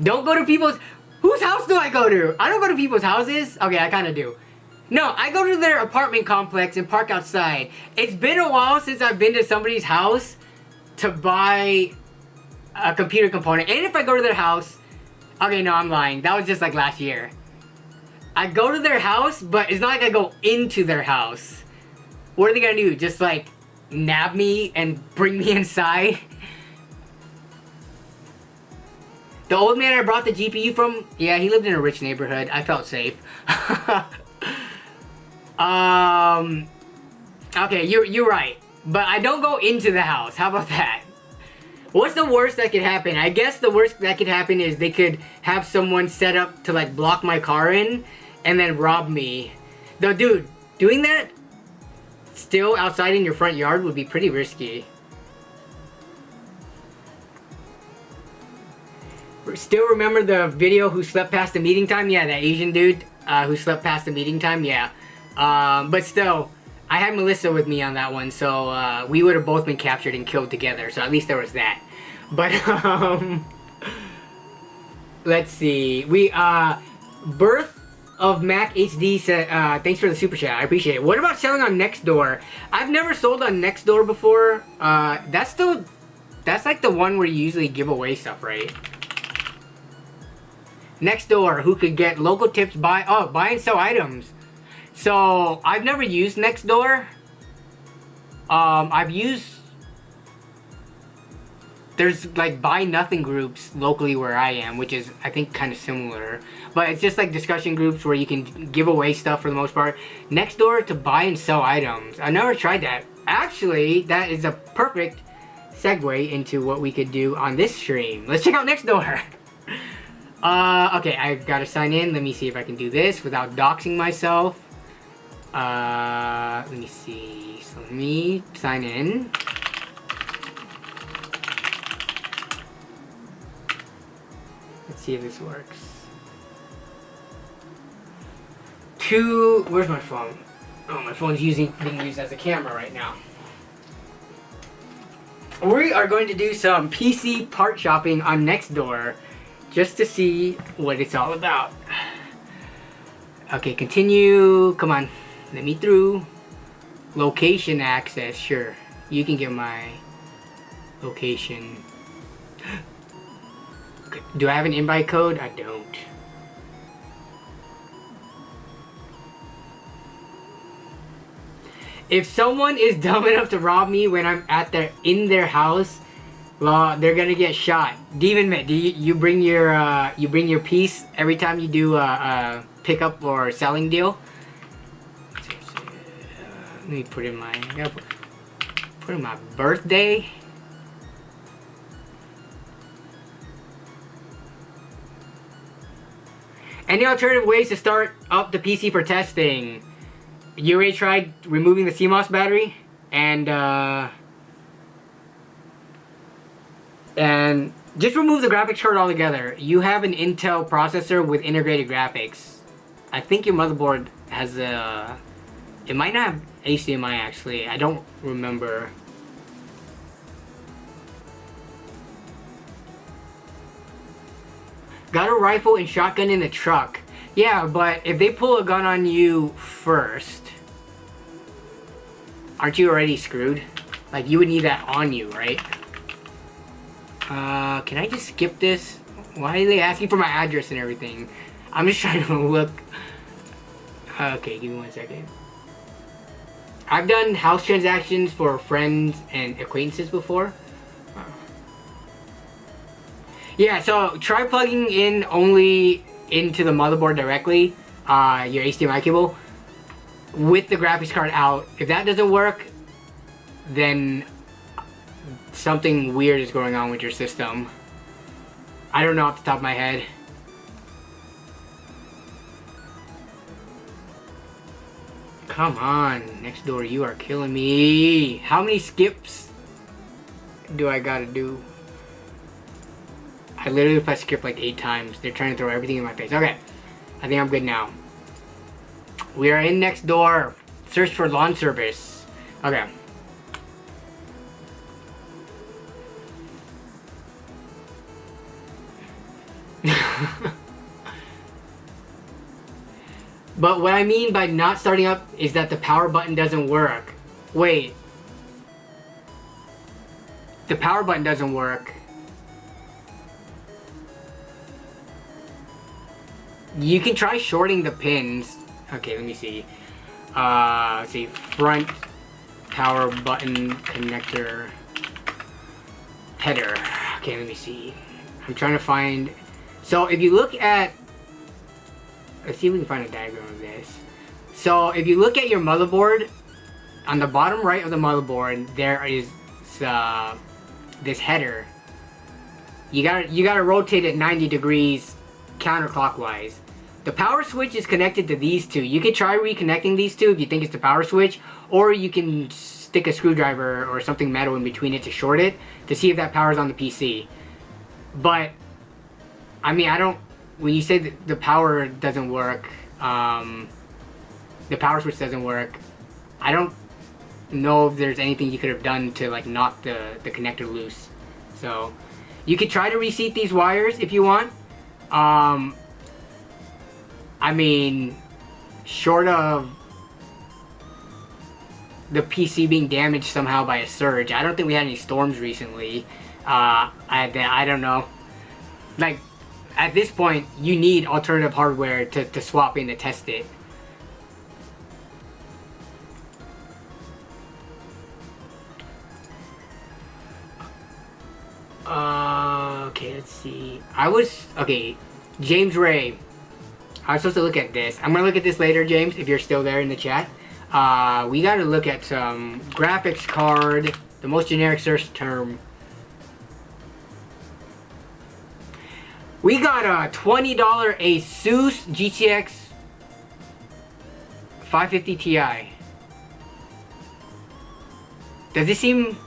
[SPEAKER 1] Don't go to people's... Whose house do I go to? I don't go to people's houses. Okay, I kind of do. No, I go to their apartment complex and park outside. It's been a while since I've been to somebody's house to buy a computer component. And if I go to their house... Okay, no, I'm lying. That was just like last year. I go to their house, but it's not like I go into their house. What are they gonna do? Just like nab me and bring me inside? The old man I brought the GPU from, yeah, he lived in a rich neighborhood. I felt safe. Okay, you're right. But I don't go into the house. How about that? What's the worst that could happen? I guess the worst that could happen is they could have someone set up to like block my car in and then rob me. Though, dude, doing that still outside in your front yard would be pretty risky. Still remember the video who slept past the meeting time? Yeah, that Asian dude who slept past the meeting time? Yeah. But still, I had Melissa with me on that one, so we would have both been captured and killed together, so at least there was that. But, let's see. Birth of Mac HD said, thanks for the super chat, I appreciate it. What about selling on Nextdoor? I've never sold on Nextdoor before. That's like the one where you usually give away stuff, right? Nextdoor, who could get local tips, buy and sell items. So I've never used Nextdoor. I've used, there's like buy nothing groups locally where I am, which is I think kind of similar, but it's just like discussion groups where you can give away stuff for the most part. Nextdoor to buy and sell items. I never tried that. Actually, that is a perfect segue into what we could do on this stream. Let's check out Nextdoor. Okay, I've got to sign in. Let me see if I can do this without doxing myself. Let me see. So let me sign in. Let's see if this works. Where's my phone? Oh, my phone's being used as a camera right now. We are going to do some PC part shopping on Nextdoor, just to see what it's all about. Okay, continue. Come on, let me through. Location access, sure. You can get my location. Do I have an invite code? I don't. If someone is dumb enough to rob me when I'm in their house, well, they're gonna get shot. Demon Mitt, do you bring your piece every time you do a pickup or selling deal? Let me put in my birthday. Any alternative ways to start up the PC for testing? You already tried removing the CMOS battery and just remove the graphics card altogether. You have an Intel processor with integrated graphics. I think your motherboard has a It might not have HDMI actually. I don't remember. Got a rifle and shotgun in the truck. Yeah, but if they pull a gun on you first, aren't you already screwed? Like, you would need that on you, right? Can I just skip this? Why are they asking for my address and everything? I'm just trying to look. Okay, give me 1 second. I've done house transactions for friends and acquaintances before. Yeah, so try plugging in only into the motherboard directly, your HDMI cable, with the graphics card out. If that doesn't work, then something weird is going on with your system. I don't know off the top of my head. Come on, next door, you are killing me. How many skips do I gotta do? I literally pressed skip like 8 times. They're trying to throw everything in my face. Okay, I think I'm good now. We are in next door. Search for lawn service. Okay. But what I mean by not starting up is that the power button doesn't work. Wait. The power button doesn't work. You can try shorting the pins. Okay, let me see. Let's see. Front power button connector header. Okay, let me see. I'm trying to find... So if you look at... Let's see if we can find a diagram of this. So if you look at your motherboard, on the bottom right of the motherboard, there is this header. You gotta rotate it 90 degrees counterclockwise. The power switch is connected to these two. You can try reconnecting these two if you think it's the power switch, or you can stick a screwdriver or something metal in between it to short it to see if that powers on the PC. But I mean, I don't... When you say that the power doesn't work, the power switch doesn't work, I don't know if there's anything you could have done to like knock the connector loose. So you could try to reseat these wires if you want. I mean, short of the PC being damaged somehow by a surge, I don't think we had any storms recently. I don't know. Like, at this point, you need alternative hardware to swap in to test it. Okay, let's see. Okay, James Ray. I was supposed to look at this. I'm gonna look at this later, James, if you're still there in the chat. We gotta look at some graphics card, the most generic search term. We got a $20 Asus GTX 550 Ti. Does it seem...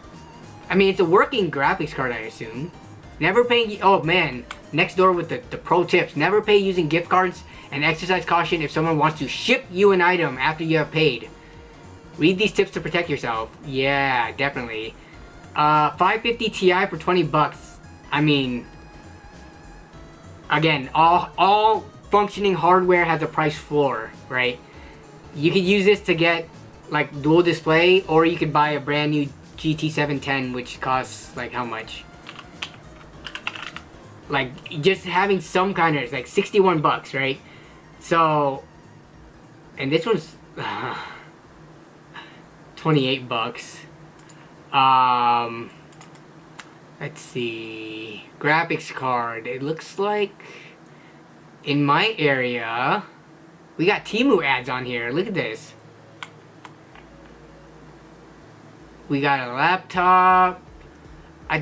[SPEAKER 1] I mean, it's a working graphics card, I assume. Never pay... Oh, man. Next door with the pro tips. Never pay using gift cards and exercise caution if someone wants to ship you an item after you have paid. Read these tips to protect yourself. Yeah, definitely. 550 Ti for 20 bucks. I mean... Again, all functioning hardware has a price floor, right? You could use this to get like dual display, or you could buy a brand new GT 710, which costs like how much? Like just having some kind of, it's like 61 bucks, right? So, and this one's 28 bucks. Let's see. Graphics card. It looks like in my area we got Temu ads on here. Look at this. We got a laptop. I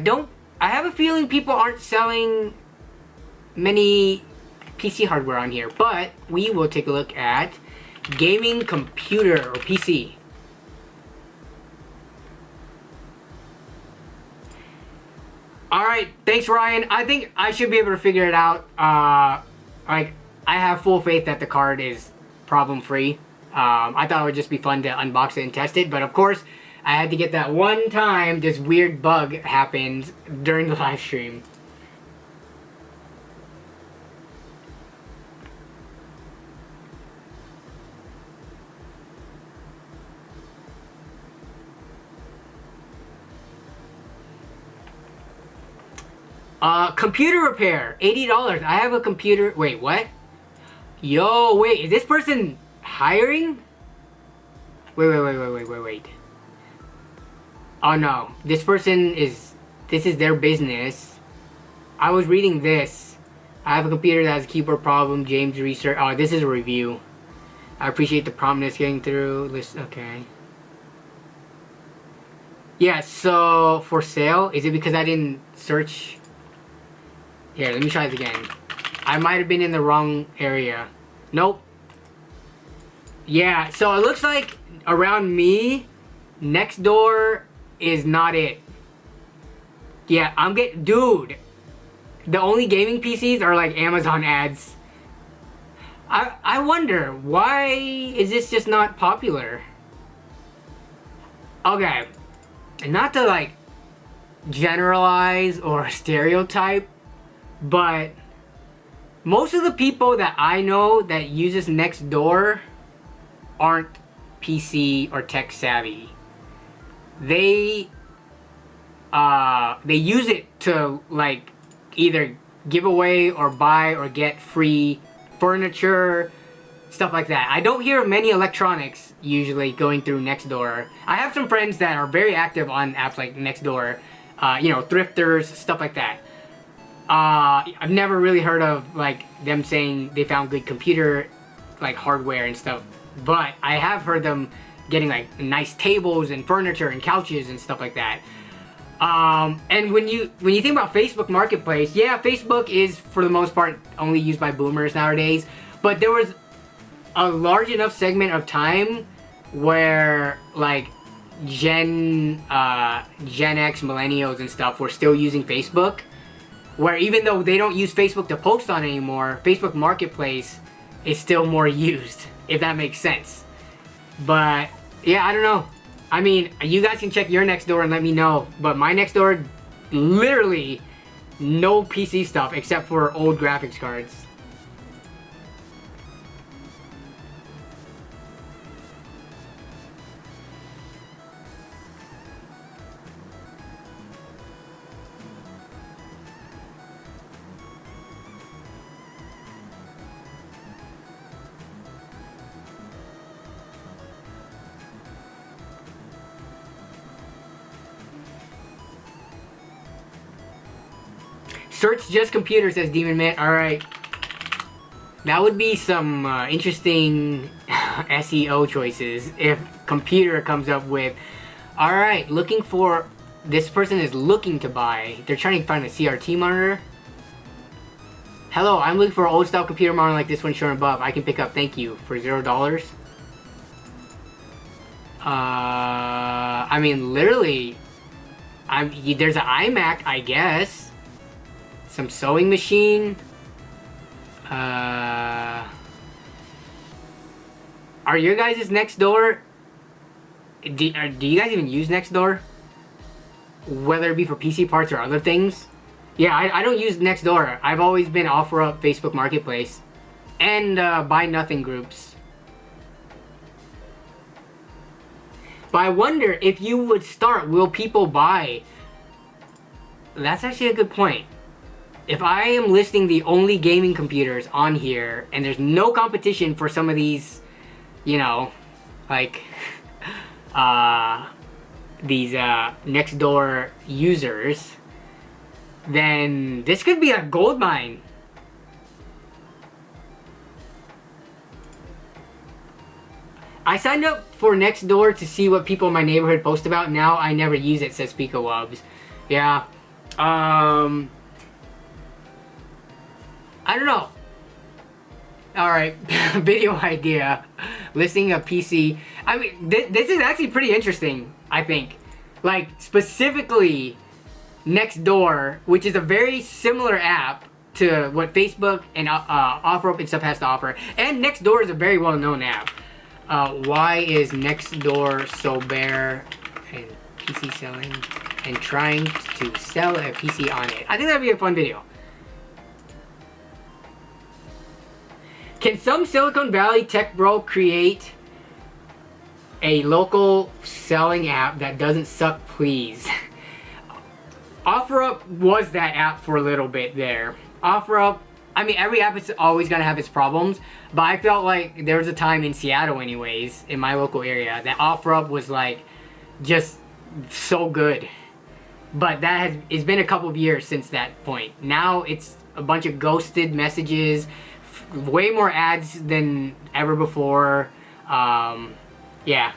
[SPEAKER 1] have a feeling people aren't selling many PC hardware on here, but we will take a look at gaming computer or PC. Alright, thanks Ryan. I think I should be able to figure it out. Like, I have full faith that the card is problem free. I thought it would just be fun to unbox it and test it, but of course, I had to get that one time this weird bug happened during the live stream. Computer repair, $80. I have a computer. Wait, what? Yo, wait, is this person hiring? Wait. Oh no, this is their business. I was reading this. I have a computer that has a keyboard problem. James research. Oh, this is a review. I appreciate the promptness getting through. List. Okay. Yeah. So for sale, is it because I didn't search? Here, let me try this again. I might have been in the wrong area. Nope. Yeah. So it looks like around me, next door is not it. Yeah, dude, the only gaming PCs are like Amazon ads. I wonder, why is this just not popular? Okay, not to like generalize or stereotype, but most of the people that I know that uses Nextdoor aren't PC or tech savvy. They use it to like either give away or buy or get free furniture, stuff like that. I don't hear of many electronics usually going through Nextdoor. I have some friends that are very active on apps like Nextdoor, you know, thrifters, stuff like that. I've never really heard of like them saying they found good computer like hardware and stuff, but I have heard them getting like nice tables and furniture and couches and stuff like that. And when you think about Facebook Marketplace, yeah, Facebook is for the most part only used by boomers nowadays, but there was a large enough segment of time where like Gen X millennials and stuff were still using Facebook, where even though they don't use Facebook to post on anymore, Facebook Marketplace is still more used, if that makes sense. But yeah, I don't know. I mean, you guys can check your Nextdoor and let me know, but my Nextdoor, literally no PC stuff except for old graphics cards. Search just computer, says Demon Man. Alright. That would be some interesting SEO choices if computer comes up with, alright, looking for, this person is looking to buy, they're trying to find a CRT monitor. Hello, I'm looking for an old style computer monitor like this one shown above. I can pick up, thank you, for $0. I mean, literally, there's an iMac, I guess. Some sewing machine. Are your guys' Nextdoor? Do you guys even use Nextdoor? Whether it be for PC parts or other things? Yeah, I don't use Nextdoor. I've always been OfferUp, Facebook Marketplace, and Buy Nothing groups. But I wonder if you would start, will people buy? That's actually a good point. If I am listing the only gaming computers on here, and there's no competition for some of these, you know, like, these Nextdoor users, then this could be a gold mine. I signed up for Nextdoor to see what people in my neighborhood post about. Now I never use it, says Pika Wubs. Yeah. I don't know. Alright, video idea. Listing a PC. I mean, this is actually pretty interesting, I think. Like, specifically, Nextdoor, which is a very similar app to what Facebook and OfferUp and stuff has to offer. And Nextdoor is a very well-known app. Why is Nextdoor so bare and PC selling and trying to sell a PC on it? I think that'd be a fun video. Can some Silicon Valley tech bro create a local selling app that doesn't suck, please? OfferUp was that app for a little bit there. OfferUp, I mean, every app is always gonna have its problems, but I felt like there was a time in Seattle anyways, in my local area, that OfferUp was like just so good. But it's been a couple of years since that point. Now it's a bunch of ghosted messages, way more ads than ever before. Yeah.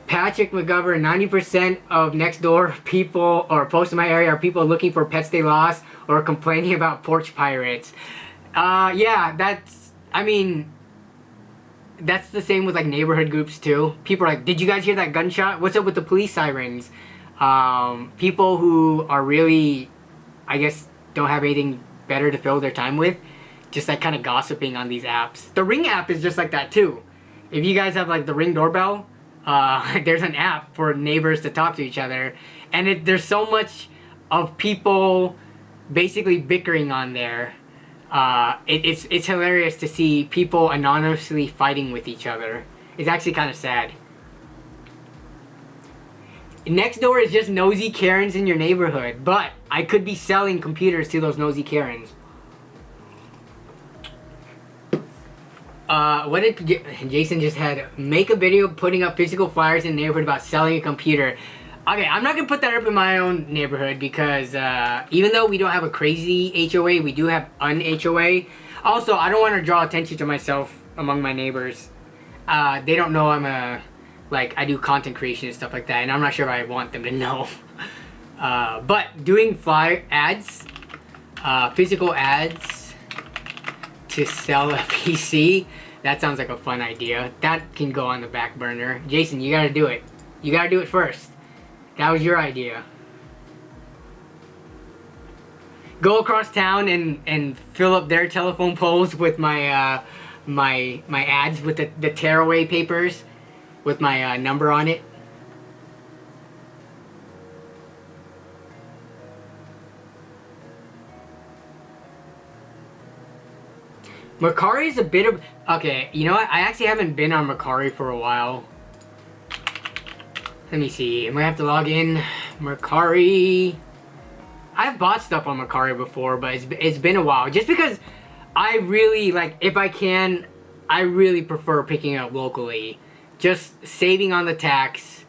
[SPEAKER 1] Patrick McGovern, 90% of Nextdoor people or posts in my area are people looking for pets they lost or complaining about porch pirates. Yeah, I mean, that's the same with like neighborhood groups too. People are like, did you guys hear that gunshot? What's up with the police sirens? People who are really, I guess, don't have anything better to fill their time with, just like kind of gossiping on these apps. The Ring app is just like that too. If you guys have like the Ring doorbell, there's an app for neighbors to talk to each other, and there's so much of people basically bickering on there. It's hilarious to see people anonymously fighting with each other. It's actually kind of sad. Nextdoor is just nosy Karens in your neighborhood, but I could be selling computers to those nosy Karens. What did Jason just had? Make a video putting up physical flyers in the neighborhood about selling a computer. Okay, I'm not gonna put that up in my own neighborhood because even though we don't have a crazy HOA, we do have un-HOA. Also, I don't want to draw attention to myself among my neighbors. They don't know I do content creation and stuff like that, and I'm not sure if I want them to know. But doing flyer ads, physical ads to sell a PC, that sounds like a fun idea. That can go on the back burner. Jason, you gotta do it. You gotta do it first. That was your idea. Go across town and fill up their telephone poles with my my ads with the tearaway papers with my number on it. Mercari's a bit of... Okay, you know what? I actually haven't been on Mercari for a while. Let me see. I'm gonna have to log in. Mercari. I've bought stuff on Mercari before, but it's been a while. Just because I really, like, if I can, I really prefer picking up locally. Just saving on the tax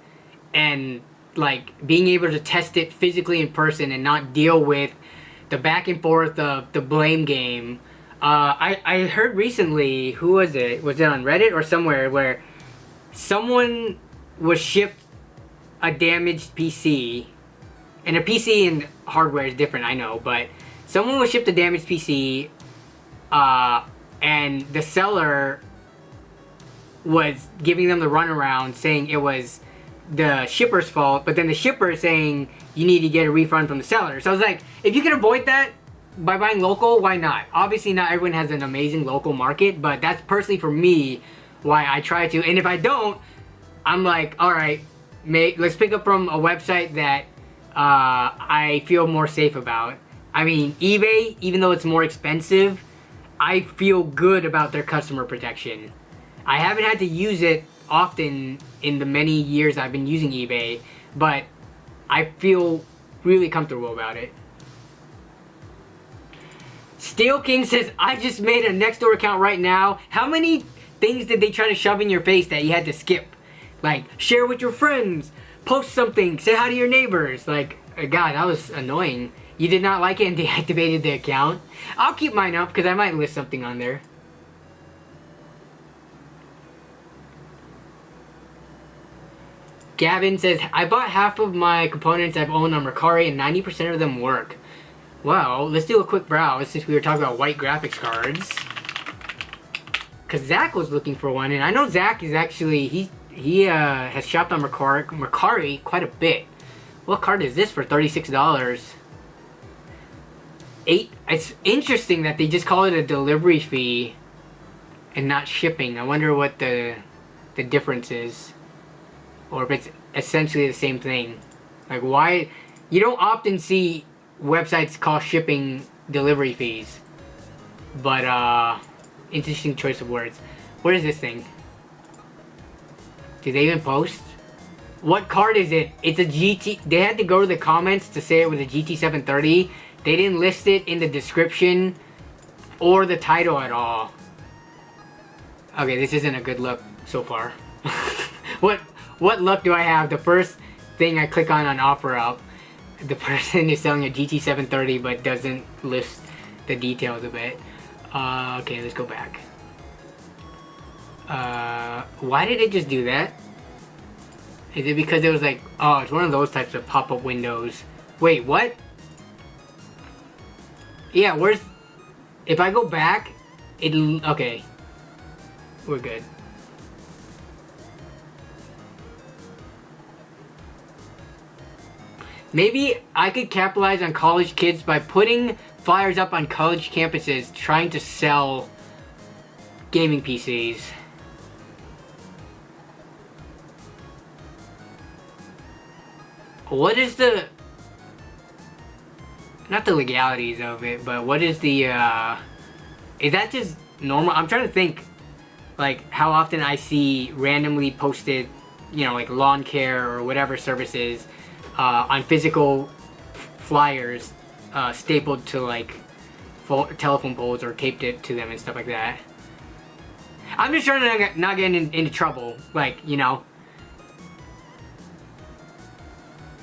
[SPEAKER 1] and, like, being able to test it physically in person and not deal with the back and forth of the blame game. I heard recently, who was it? Was it on Reddit or somewhere where someone was shipped a damaged PC, and a PC and hardware is different, I know, but someone was shipped a damaged PC, and the seller was giving them the runaround saying it was the shipper's fault, but then the shipper is saying you need to get a refund from the seller. So I was like, if you can avoid that by buying local, why not? Obviously not everyone has an amazing local market, but that's personally for me why I try to. And if I don't, I'm like, alright, let's pick up from a website that I feel more safe about. I mean, eBay, even though it's more expensive, I feel good about their customer protection. I haven't had to use it often in the many years I've been using eBay, but I feel really comfortable about it. Steel King says, I just made a Nextdoor account right now. How many things did they try to shove in your face that you had to skip? Like, share with your friends, post something, say hi to your neighbors. Like, God, that was annoying. You did not like it and deactivated the account. I'll keep mine up because I might list something on there. Gavin says, I bought half of my components I've owned on Mercari and 90% of them work. Well, let's do a quick browse since we were talking about white graphics cards. Because Zach was looking for one, and I know Zach is actually, he has shopped on Mercari quite a bit. What card is this for $36? It's interesting that they just call it a delivery fee. and not shipping. I wonder what the difference is, or if it's essentially the same thing. Like, why you don't often see websites call shipping delivery fees, but interesting choice of words. What is this thing? Do they even post? What card is it? It's a GT. They had to go to the comments to say it was a GT730. They didn't list it in the description or the title at all. Okay, this isn't a good look so far. What luck do I have? The first thing I click on OfferUp, the person is selling a GT730 but doesn't list the details of it. Okay, let's go back. Why did it just do that? Is it because it was like, oh, it's one of those types of pop-up windows. Wait, what? Yeah, where's... If I go back, okay. We're good. Maybe I could capitalize on college kids by putting flyers up on college campuses trying to sell gaming PCs. What is the... Not the legalities of it, but what is the, is that just normal? I'm trying to think, like, how often I see randomly posted, you know, like lawn care or whatever services on physical flyers stapled to, like, telephone poles or taped it to them and stuff like that. I'm just trying to not get into trouble, like, you know.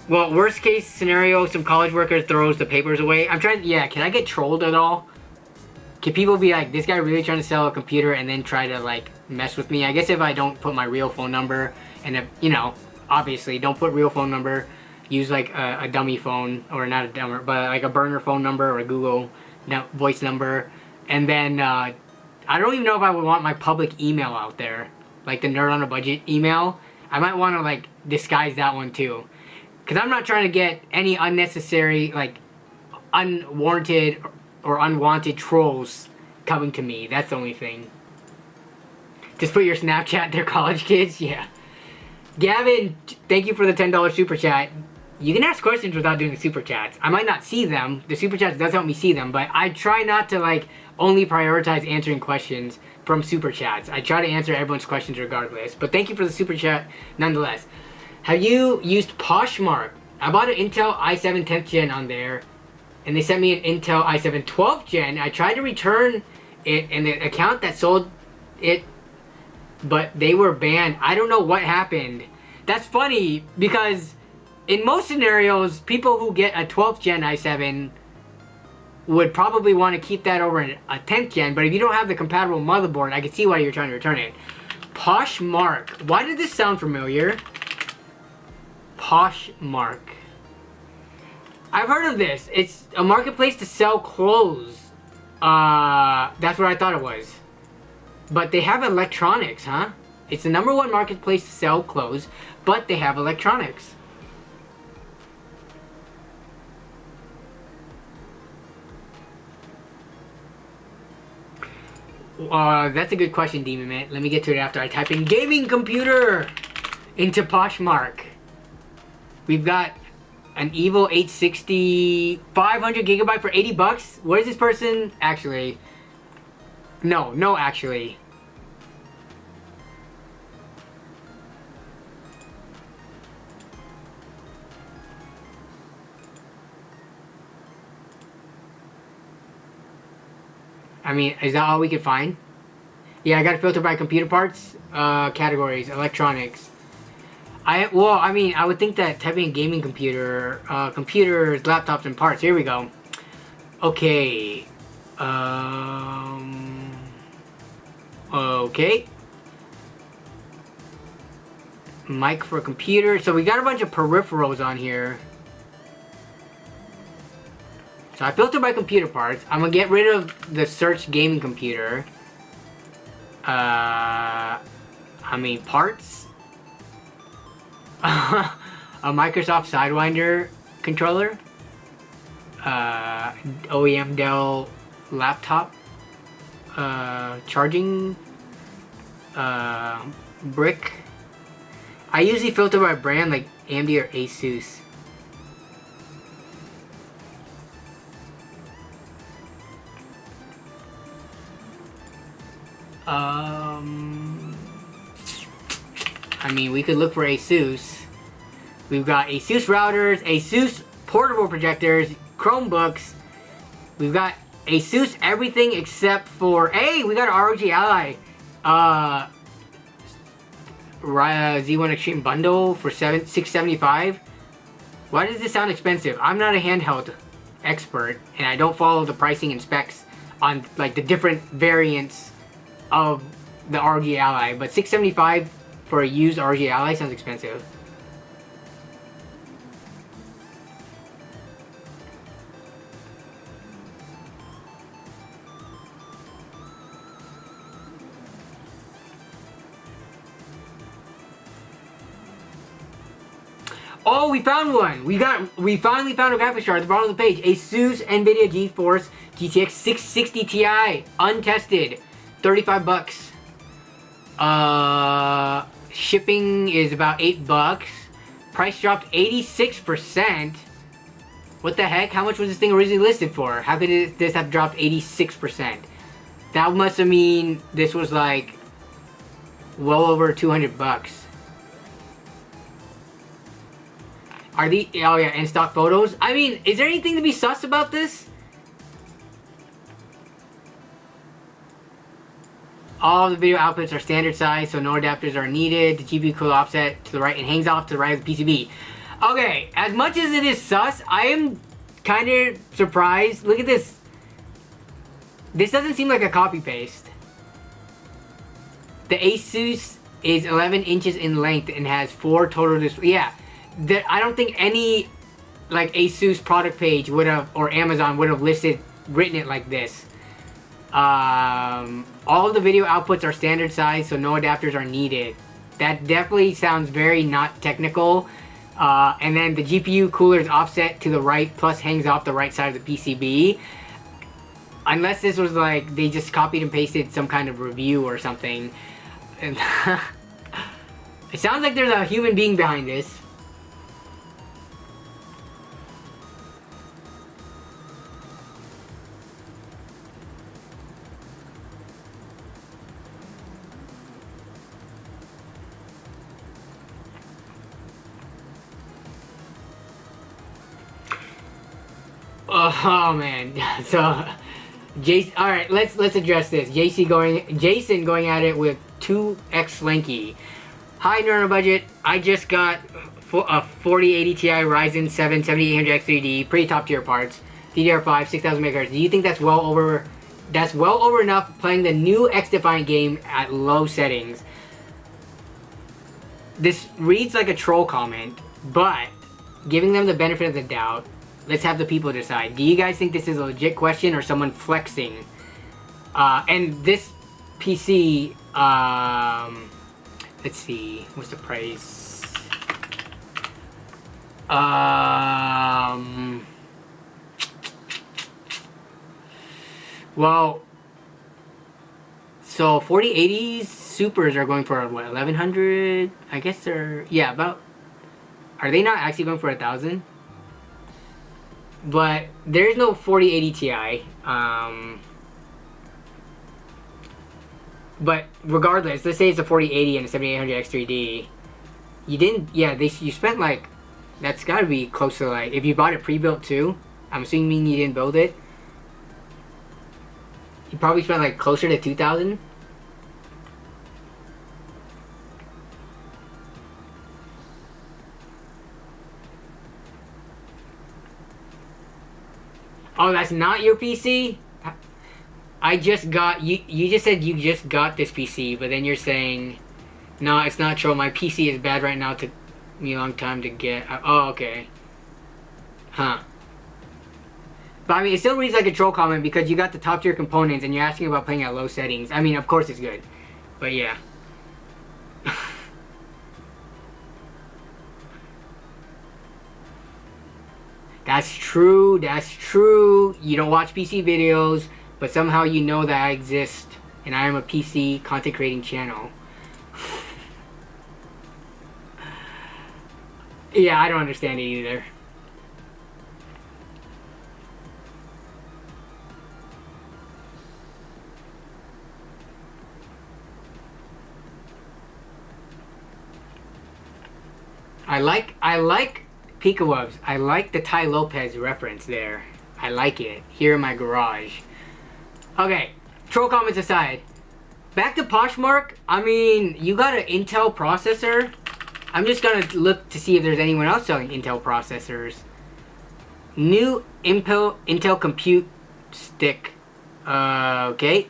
[SPEAKER 1] Well, worst case scenario, some college worker throws the papers away. I'm trying, yeah, can I get trolled at all? Can people be like, this guy really trying to sell a computer and then try to, like, mess with me? I guess if I don't put my real phone number, and if, you know, obviously, don't put real phone number, use, like, a dummy phone, or not a dumber, but, like, a burner phone number or a Google voice number, and then, I don't even know if I would want my public email out there, like the Nerd on a Budget email. I might want to, like, disguise that one, too. Because I'm not trying to get any unnecessary, like, unwarranted or unwanted trolls coming to me. That's the only thing. Just put your Snapchat, they're college kids? Yeah. Gavin, thank you for the $10 super chat. You can ask questions without doing the super chats. I might not see them. The super chats does help me see them, but I try not to, like, only prioritize answering questions from super chats. I try to answer everyone's questions regardless. But thank you for the super chat nonetheless. Have you used Poshmark? I bought an Intel i7 10th gen on there, and they sent me an Intel i7 12th gen. I tried to return it, and the account that sold it, but they were banned. I don't know what happened. That's funny, because in most scenarios, people who get a 12th gen i7 would probably want to keep that over a 10th gen, but if you don't have the compatible motherboard, I can see why you're trying to return it. Poshmark. Why did this sound familiar? Poshmark. I've heard of this. It's a marketplace to sell clothes. That's what I thought it was. But they have electronics, huh? It's the #1 marketplace to sell clothes, but they have electronics. That's a good question, Demon Man. Let me get to it after I type in gaming computer into Poshmark. We've got an Evo 860 500 gigabyte for 80 bucks. Where is this person? Actually, no, actually. I mean, is that all we could find? Yeah, I got to filter by computer parts, categories, electronics. I mean, I would think that typing in gaming computer, computers, laptops, and parts. Here we go. Okay. Okay. Mic for a computer. So we got a bunch of peripherals on here. So I filter by computer parts. I'm gonna get rid of the search gaming computer. I mean, parts. A Microsoft Sidewinder controller. OEM Dell laptop. Charging Brick. I usually filter by brand like AMD or Asus. I mean, we could look for Asus. We've got Asus routers, Asus portable projectors, Chromebooks. We've got Asus everything except for... Hey, we got an ROG Ally. Z1 Extreme Bundle for $675. Why does this sound expensive? I'm not a handheld expert, and I don't follow the pricing and specs on like the different variants of the ROG Ally, but $675 for a used ROG Ally sounds expensive. Oh, we found one! We finally found a graphics card at the bottom of the page. Asus NVIDIA GeForce GTX 660 Ti, untested, $35. Shipping is about $8. Price dropped 86%. What the heck? How much was this thing originally listed for? How could this have dropped 86%? That must have mean this was like well over $200. Are the... Oh yeah, and stock photos. I mean, is there anything to be sus about this? All the video outputs are standard size, so no adapters are needed. The GPU could offset to the right and hangs off to the right of the PCB. Okay, as much as it is sus, I am kind of surprised. Look at this. This doesn't seem like a copy-paste. The Asus is 11 inches in length and has 4 total displays. Yeah. I don't think any like Asus product page would have, or Amazon would have written it like this. All of the video outputs are standard size, so no adapters are needed. That definitely sounds very not technical. And then the GPU cooler is offset to the right, plus hangs off the right side of the PCB. Unless this was like they just copied and pasted some kind of review or something. And it sounds like there's a human being behind this. Oh man, so Jason. All right, let's address this. Jason going at it with 2x Slanky. Hi, Nerd Budget. I just got a 4080 Ti Ryzen 7 7800X 3D, pretty top tier parts. DDR5, 6000 MHz. Do you think that's well over? That's well over enough playing the new X-Defiant game at low settings. This reads like a troll comment, but giving them the benefit of the doubt. Let's have the people decide. Do you guys think this is a legit question or someone flexing? And this PC, let's see, what's the price? Well, so 4080s Supers are going for what, 1100? I guess they're, yeah, about, are they not actually going for 1000? But there's no 4080 Ti. But regardless, let's say it's a 4080 and a 7800X 3D. You didn't, yeah, you spent like, that's gotta be close to like, if you bought it pre-built too, I'm assuming you didn't build it. You probably spent like closer to 2000. Oh, that's not your PC? I just got, you just said you just got this PC, but then you're saying, no, it's not true. My PC is bad right now. It took me a long time to get. Oh, okay. Huh. But I mean, it still reads like a troll comment because you got the top tier components and you're asking about playing at low settings. I mean, of course it's good. But yeah. That's true, that's true. You don't watch PC videos, but somehow you know that I exist and I am a PC content creating channel. Yeah, I don't understand it either. I like Picawubs. I like the Ty Lopez reference there. I like it. Here in my garage. Okay, troll comments aside. Back to Poshmark. I mean, you got an Intel processor. I'm just gonna look to see if there's anyone else selling Intel processors. New Intel Compute Stick. Okay.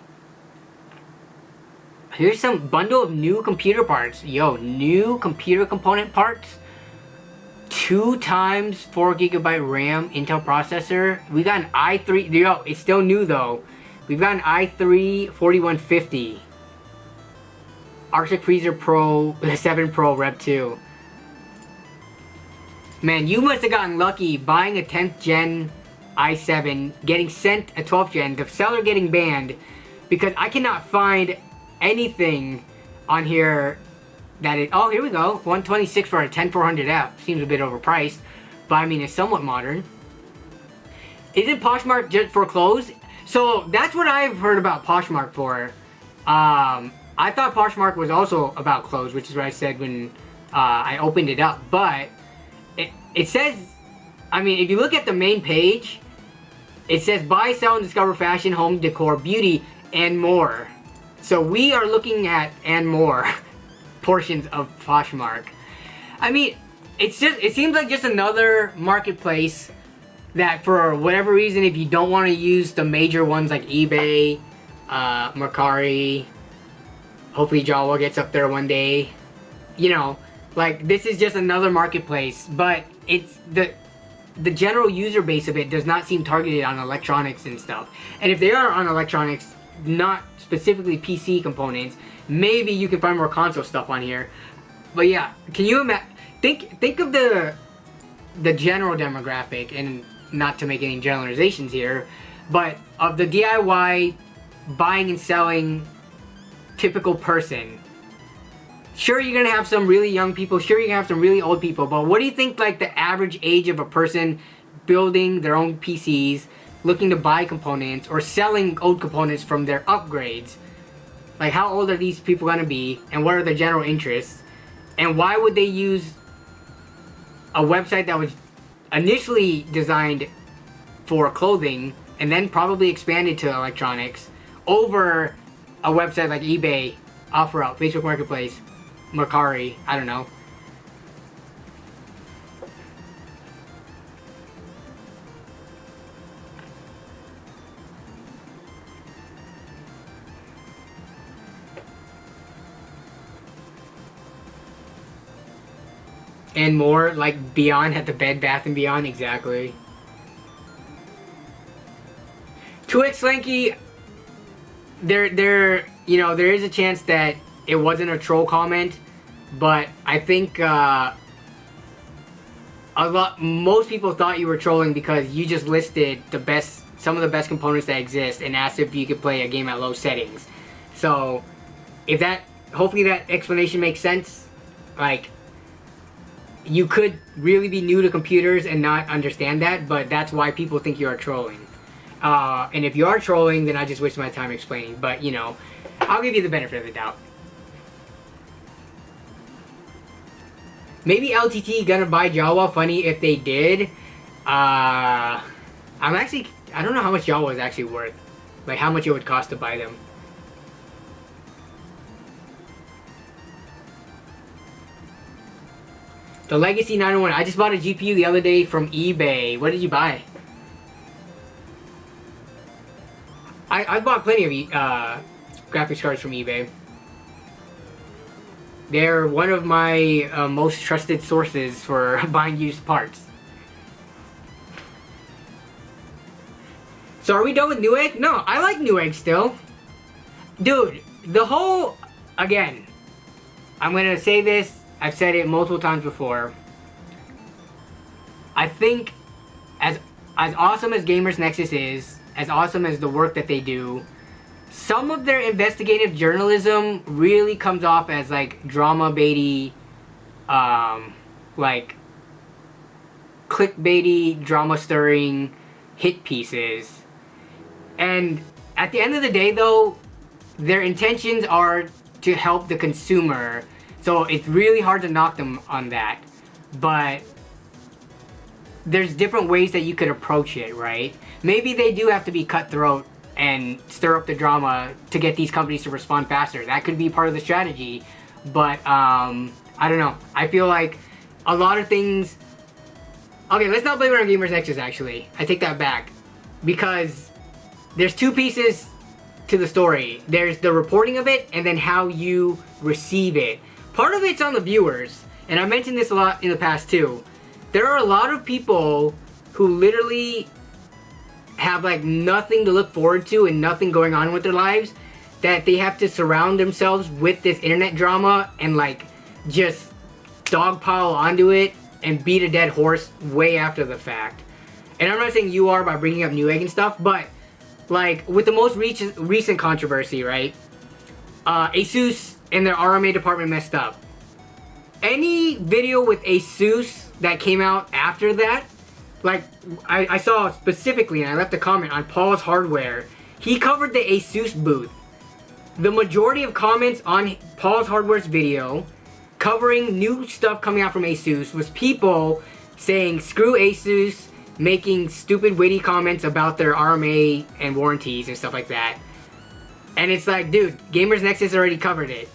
[SPEAKER 1] Here's some bundle of new computer parts. Yo, new computer component parts. 2 times 4 GB RAM Intel processor. We got an i3. Yo, it's still new though. We've got an i3 4150. Arctic Freezer Pro 7 Pro Rev 2. Man, you must have gotten lucky buying a 10th gen i7, getting sent a 12th gen, the seller getting banned, because I cannot find anything on here that it. Oh, here we go. 126 for a 10400F. Seems a bit overpriced, but I mean, it's somewhat modern. Isn't Poshmark just for clothes? So that's what I've heard about Poshmark for. I thought Poshmark was also about clothes, which is what I said when I opened it up. But it says, I mean, if you look at the main page, it says buy, sell, and discover fashion, home decor, beauty, and more. So we are looking at and more portions of Poshmark. I mean, it seems like just another marketplace that for whatever reason, if you don't want to use the major ones like eBay, Mercari, hopefully Jawa gets up there one day, you know, like this is just another marketplace, but it's the general user base of it does not seem targeted on electronics and stuff. And if they are on electronics, not specifically PC components, maybe you can find more console stuff on here. But yeah, can you imagine? Think of the general demographic, and not to make any generalizations here, but of the DIY buying and selling typical person. Sure, you're gonna have some really young people, sure you're gonna have some really old people, but what do you think like the average age of a person building their own PCs, looking to buy components, or selling old components from their upgrades? Like, how old are these people gonna be, and what are their general interests? And why would they use a website that was initially designed for clothing and then probably expanded to electronics over a website like eBay, OfferUp, Facebook Marketplace, Mercari, I don't know. And more, like Beyond at the Bed Bath & Beyond, exactly. 2X Slanky, you know, there is a chance that it wasn't a troll comment, but I think most people thought you were trolling because you just listed some of the best components that exist and asked if you could play a game at low settings. So, hopefully that explanation makes sense. Like, you could really be new to computers and not understand that, but that's why people think you are trolling. And if you are trolling, then I just waste my time explaining. But, you know, I'll give you the benefit of the doubt. Maybe LTT gonna buy Jawa. Funny if they did. I don't know how much Jawa is actually worth. Like, how much it would cost to buy them. The Legacy 901. I just bought a GPU the other day from eBay. What did you buy? I bought plenty of graphics cards from eBay. They're one of my most trusted sources for buying used parts. So are we done with Newegg? No, I like Newegg still. Dude, again, I'm gonna say this, I've said it multiple times before. I think as awesome as Gamers Nexus is, as awesome as the work that they do, some of their investigative journalism really comes off as like drama baity, like clickbaity, drama-stirring hit pieces. And at the end of the day, though, their intentions are to help the consumer. So it's really hard to knock them on that. But there's different ways that you could approach it, right? Maybe they do have to be cutthroat and stir up the drama to get these companies to respond faster. That could be part of the strategy. But I don't know. I feel like a lot of things... Okay, let's not blame it on Gamers Nexus, actually. I take that back. Because there's two pieces to the story. There's the reporting of it, and then how you receive it. Part of it's on the viewers, and I mentioned this a lot in the past too. There are a lot of people who literally have like nothing to look forward to and nothing going on with their lives, that they have to surround themselves with this internet drama and like just dogpile onto it and beat a dead horse way after the fact. And I'm not saying you are by bringing up Newegg and stuff, but like with the most recent controversy, right? Asus and their RMA department messed up. Any video with Asus that came out after that, like I saw specifically, and I left a comment on Paul's Hardware, he covered the Asus booth. The majority of comments on Paul's Hardware's video covering new stuff coming out from Asus was people saying screw Asus, making stupid witty comments about their RMA and warranties and stuff like that. And it's like, dude, Gamers Nexus already covered it.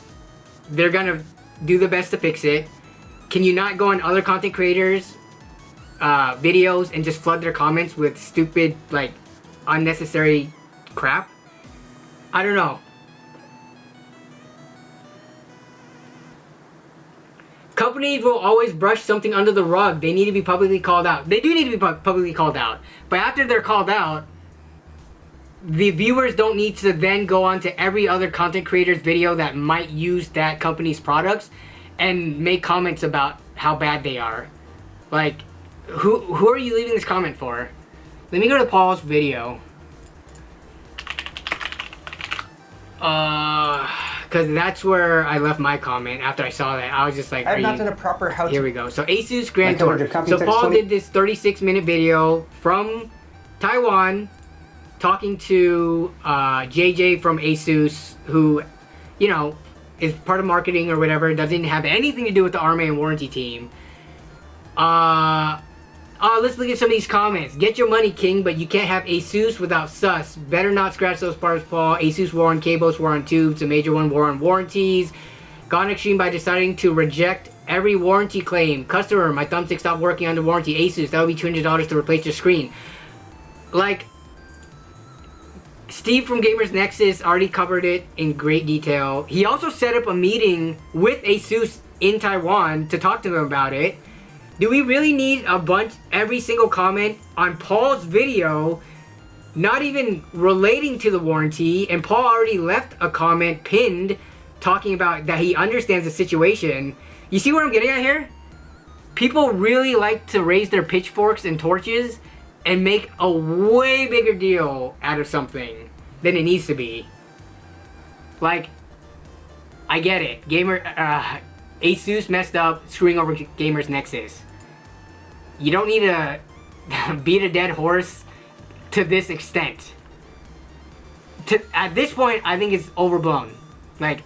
[SPEAKER 1] They're gonna do the best to fix it. Can you not go on other content creators' videos and just flood their comments with stupid, like, unnecessary crap? I don't know. Companies will always brush something under the rug. They need to be publicly called out. They do need to be publicly called out. But after they're called out, the viewers don't need to then go on to every other content creator's video that might use that company's products and make comments about how bad they are. Like, who are you leaving this comment for? Let me go to Paul's video. Because that's where I left my comment after I saw that. I was just like,
[SPEAKER 2] I have not done a proper how to...
[SPEAKER 1] Here we go. So Asus Grand Tour. So Paul did this 36-minute video from Taiwan talking to JJ from Asus, who, you know, is part of marketing or whatever, doesn't have anything to do with the RMA and warranty team. Let's look at some of these comments. Get your money, King, but you can't have Asus without sus. Better not scratch those parts, Paul. Asus war on cables, war on tubes, a major one, war on warranties. Gone extreme by deciding to reject every warranty claim. Customer, my thumbstick stopped working under warranty. Asus, that would be $200 to replace your screen. Like, Steve from Gamers Nexus already covered it in great detail. He also set up a meeting with Asus in Taiwan to talk to them about it. Do we really need every single comment on Paul's video, not even relating to the warranty, and Paul already left a comment pinned talking about that he understands the situation. You see what I'm getting at here? People really like to raise their pitchforks and torches and make a way bigger deal out of something than it needs to be. Like, I get it. Asus messed up screwing over Gamers Nexus. You don't need to beat a dead horse to this extent. At this point, I think it's overblown. Like,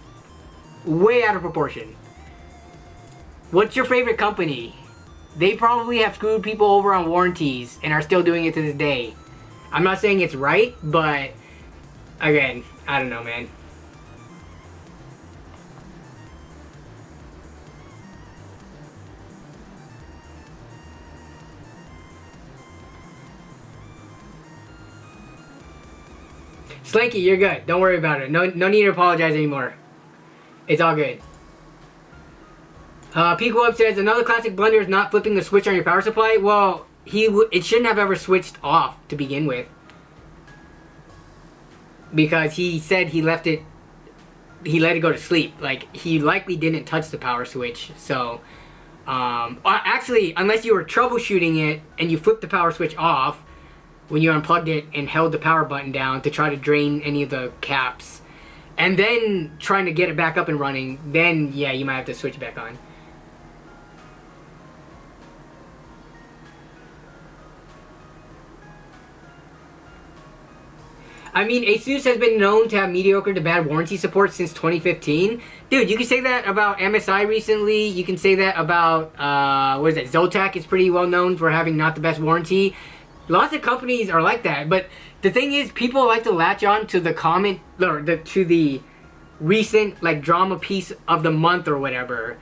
[SPEAKER 1] way out of proportion. What's your favorite company? They probably have screwed people over on warranties and are still doing it to this day. I'm not saying it's right, but again, I don't know, man. Slanky, you're good. Don't worry about it. No need to apologize anymore. It's all good. Pico Up says, another classic blunder is not flipping the switch on your power supply. Well, it shouldn't have ever switched off to begin with. Because he said he let it go to sleep. Like, he likely didn't touch the power switch. So, actually, unless you were troubleshooting it and you flipped the power switch off when you unplugged it and held the power button down to try to drain any of the caps, and then trying to get it back up and running, then, yeah, you might have to switch back on. I mean, Asus has been known to have mediocre to bad warranty support since 2015. Dude, you can say that about MSI recently. You can say that about, what is it, Zotac is pretty well known for having not the best warranty. Lots of companies are like that, but the thing is, people like to latch on to the comment, or to the recent, like, drama piece of the month or whatever.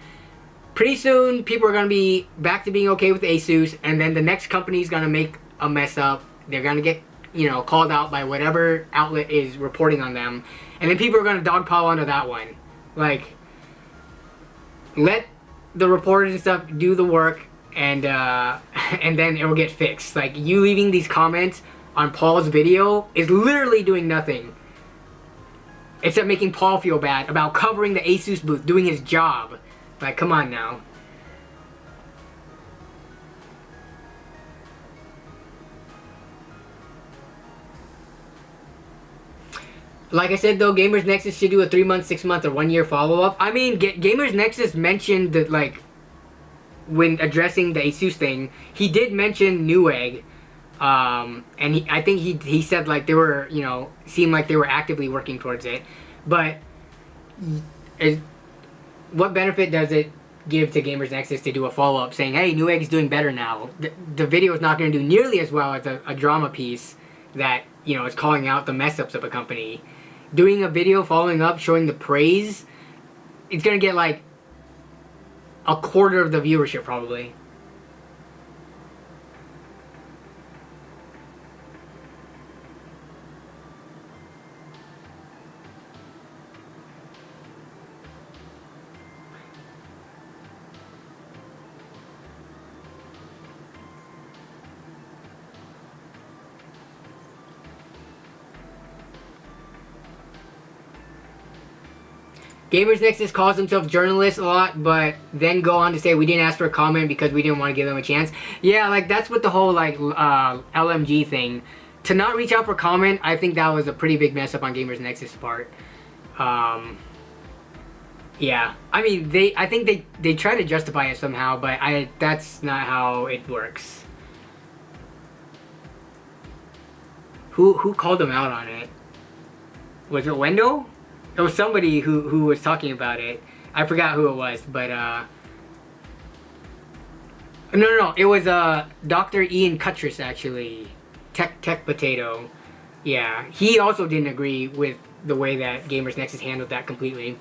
[SPEAKER 1] Pretty soon, people are going to be back to being okay with Asus, and then the next company is going to make a mess up. They're going to get, you know, called out by whatever outlet is reporting on them, and then people are going to dogpile onto that one. Like, let the reporters and stuff do the work, and then it will get fixed. Like, you leaving these comments on Paul's video is literally doing nothing except making Paul feel bad about covering the Asus booth, doing his job. Like, come on now. Like I said, though, Gamers Nexus should do a 3-month, 6-month, or 1-year follow-up. I mean, Gamers Nexus mentioned that, like, when addressing the Asus thing, he did mention Newegg. And I think he said, like, they were, you know, seemed like they were actively working towards it. But what benefit does it give to Gamers Nexus to do a follow-up saying, hey, Newegg's doing better now? The video is not going to do nearly as well as a drama piece that, you know, is calling out the mess-ups of a company. Doing a video following up showing the praise, it's going to get, like, a quarter of the viewership, probably. Gamers Nexus calls themselves journalists a lot, but then go on to say we didn't ask for a comment because we didn't want to give them a chance. Yeah, like, that's what the whole, like, LMG thing. To not reach out for comment, I think that was a pretty big mess up on Gamers Nexus' part. Yeah. I mean, I think they try to justify it somehow, but that's not how it works. Who called them out on it? Was it Wendell? It was somebody who was talking about it. I forgot who it was, but no, it was Dr. Ian Cuttress, actually. Tech Potato. Yeah, he also didn't agree with the way that Gamers Nexus handled that completely.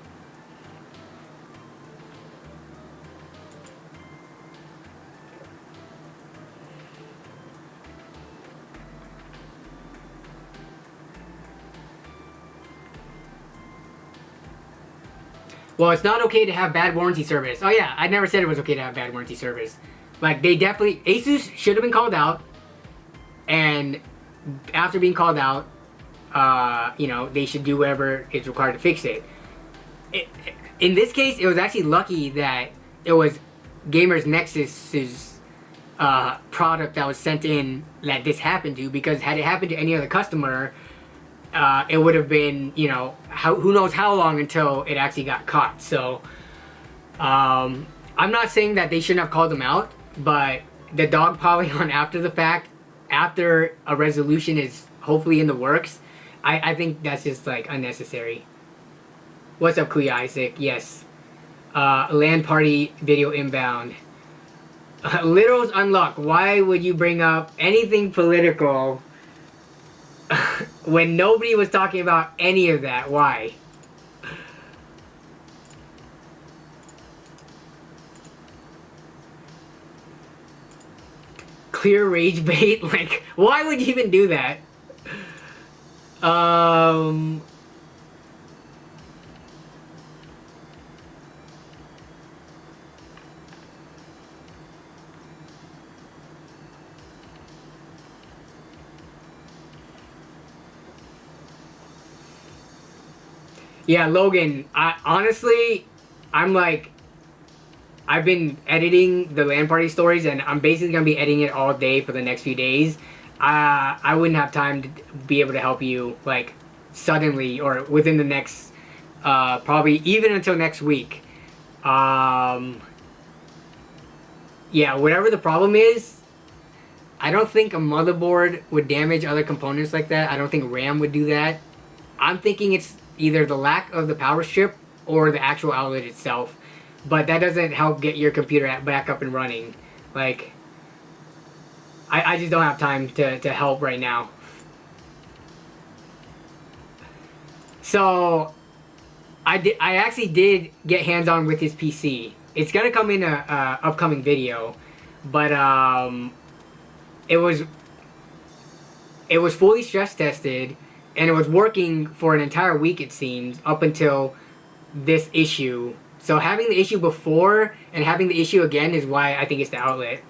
[SPEAKER 1] Well, it's not okay to have bad warranty service. Oh yeah, I never said it was okay to have bad warranty service. Like, they definitely, Asus should have been called out, and after being called out, you know, they should do whatever is required to fix it. In this case, it was actually lucky that it was Gamers Nexus's product that was sent in that this happened to, because had it happened to any other customer, it would have been, you know, who knows how long until it actually got caught. So, I'm not saying that they shouldn't have called them out, but the dogpiling on after the fact, after a resolution is hopefully in the works, I think that's just, like, unnecessary. What's up, Kuya Isaac? Yes. LAN party video inbound. Literals unlocked. Why would you bring up anything political when nobody was talking about any of that? Why? Clear rage bait? Like, why would you even do that? Yeah, Logan, honestly, I've been editing the LAN party stories, and I'm basically going to be editing it all day for the next few days. I wouldn't have time to be able to help you, like, suddenly or within the next, probably even until next week. Yeah, whatever the problem is, I don't think a motherboard would damage other components like that. I don't think RAM would do that. I'm thinking it's either the lack of the power strip or the actual outlet itself. But that doesn't help get your computer back up and running. Like, I just don't have time to help right now. So, I actually did get hands-on with his PC. It's gonna come in a upcoming video, but it was fully stress tested, and it was working for an entire week, it seems, up until this issue. So having the issue before and having the issue again is why I think it's the outlet.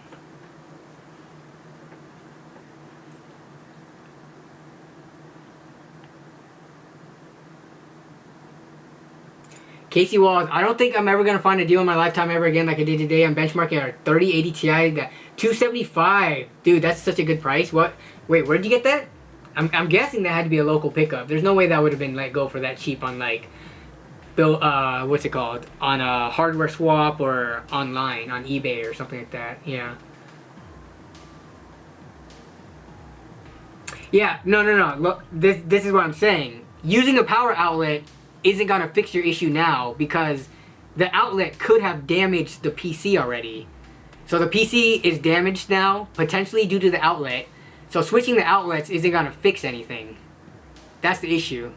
[SPEAKER 1] Casey Walls, I don't think I'm ever going to find a deal in my lifetime ever again like I did today. I'm benchmarking our 3080 Ti, that $275. Dude, that's such a good price. What? Wait, where'd you get that? I'm guessing that had to be a local pickup. There's no way that would have been let go for that cheap on, like, what's it called? On a hardware swap or online, on eBay or something like that. Yeah. Yeah, no. Look, this is what I'm saying. Using a power outlet isn't gonna fix your issue now because the outlet could have damaged the PC already. So the PC is damaged now, potentially due to the outlet. So switching the outlets isn't gonna fix anything. That's the issue.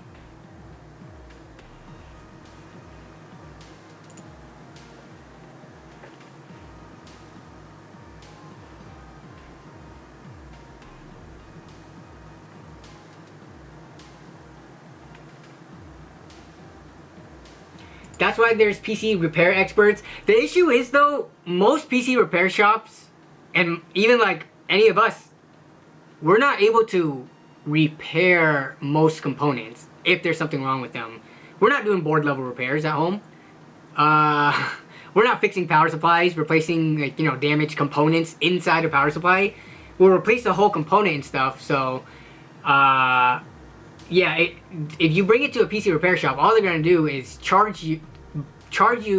[SPEAKER 1] That's why there's PC repair experts. The issue is, though, most PC repair shops, and even like any of us, we're not able to repair most components if there's something wrong with them. We're not doing board level repairs at home. We're not fixing power supplies, replacing, like, damaged components inside a power supply. We'll replace the whole component and stuff. So, yeah, if you bring it to a PC repair shop, all they're gonna do is charge you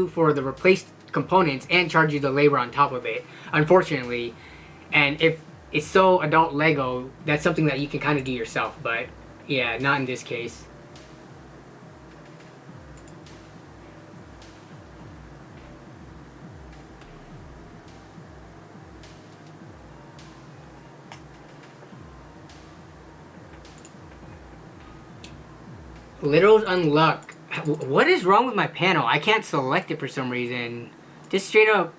[SPEAKER 1] for the replaced components and charge you the labor on top of it, unfortunately. And if it's so adult Lego, that's something that you can kind of do yourself, but yeah, not in this case. Literals unlock. What is wrong with my panel? I can't select it for some reason. Just straight up,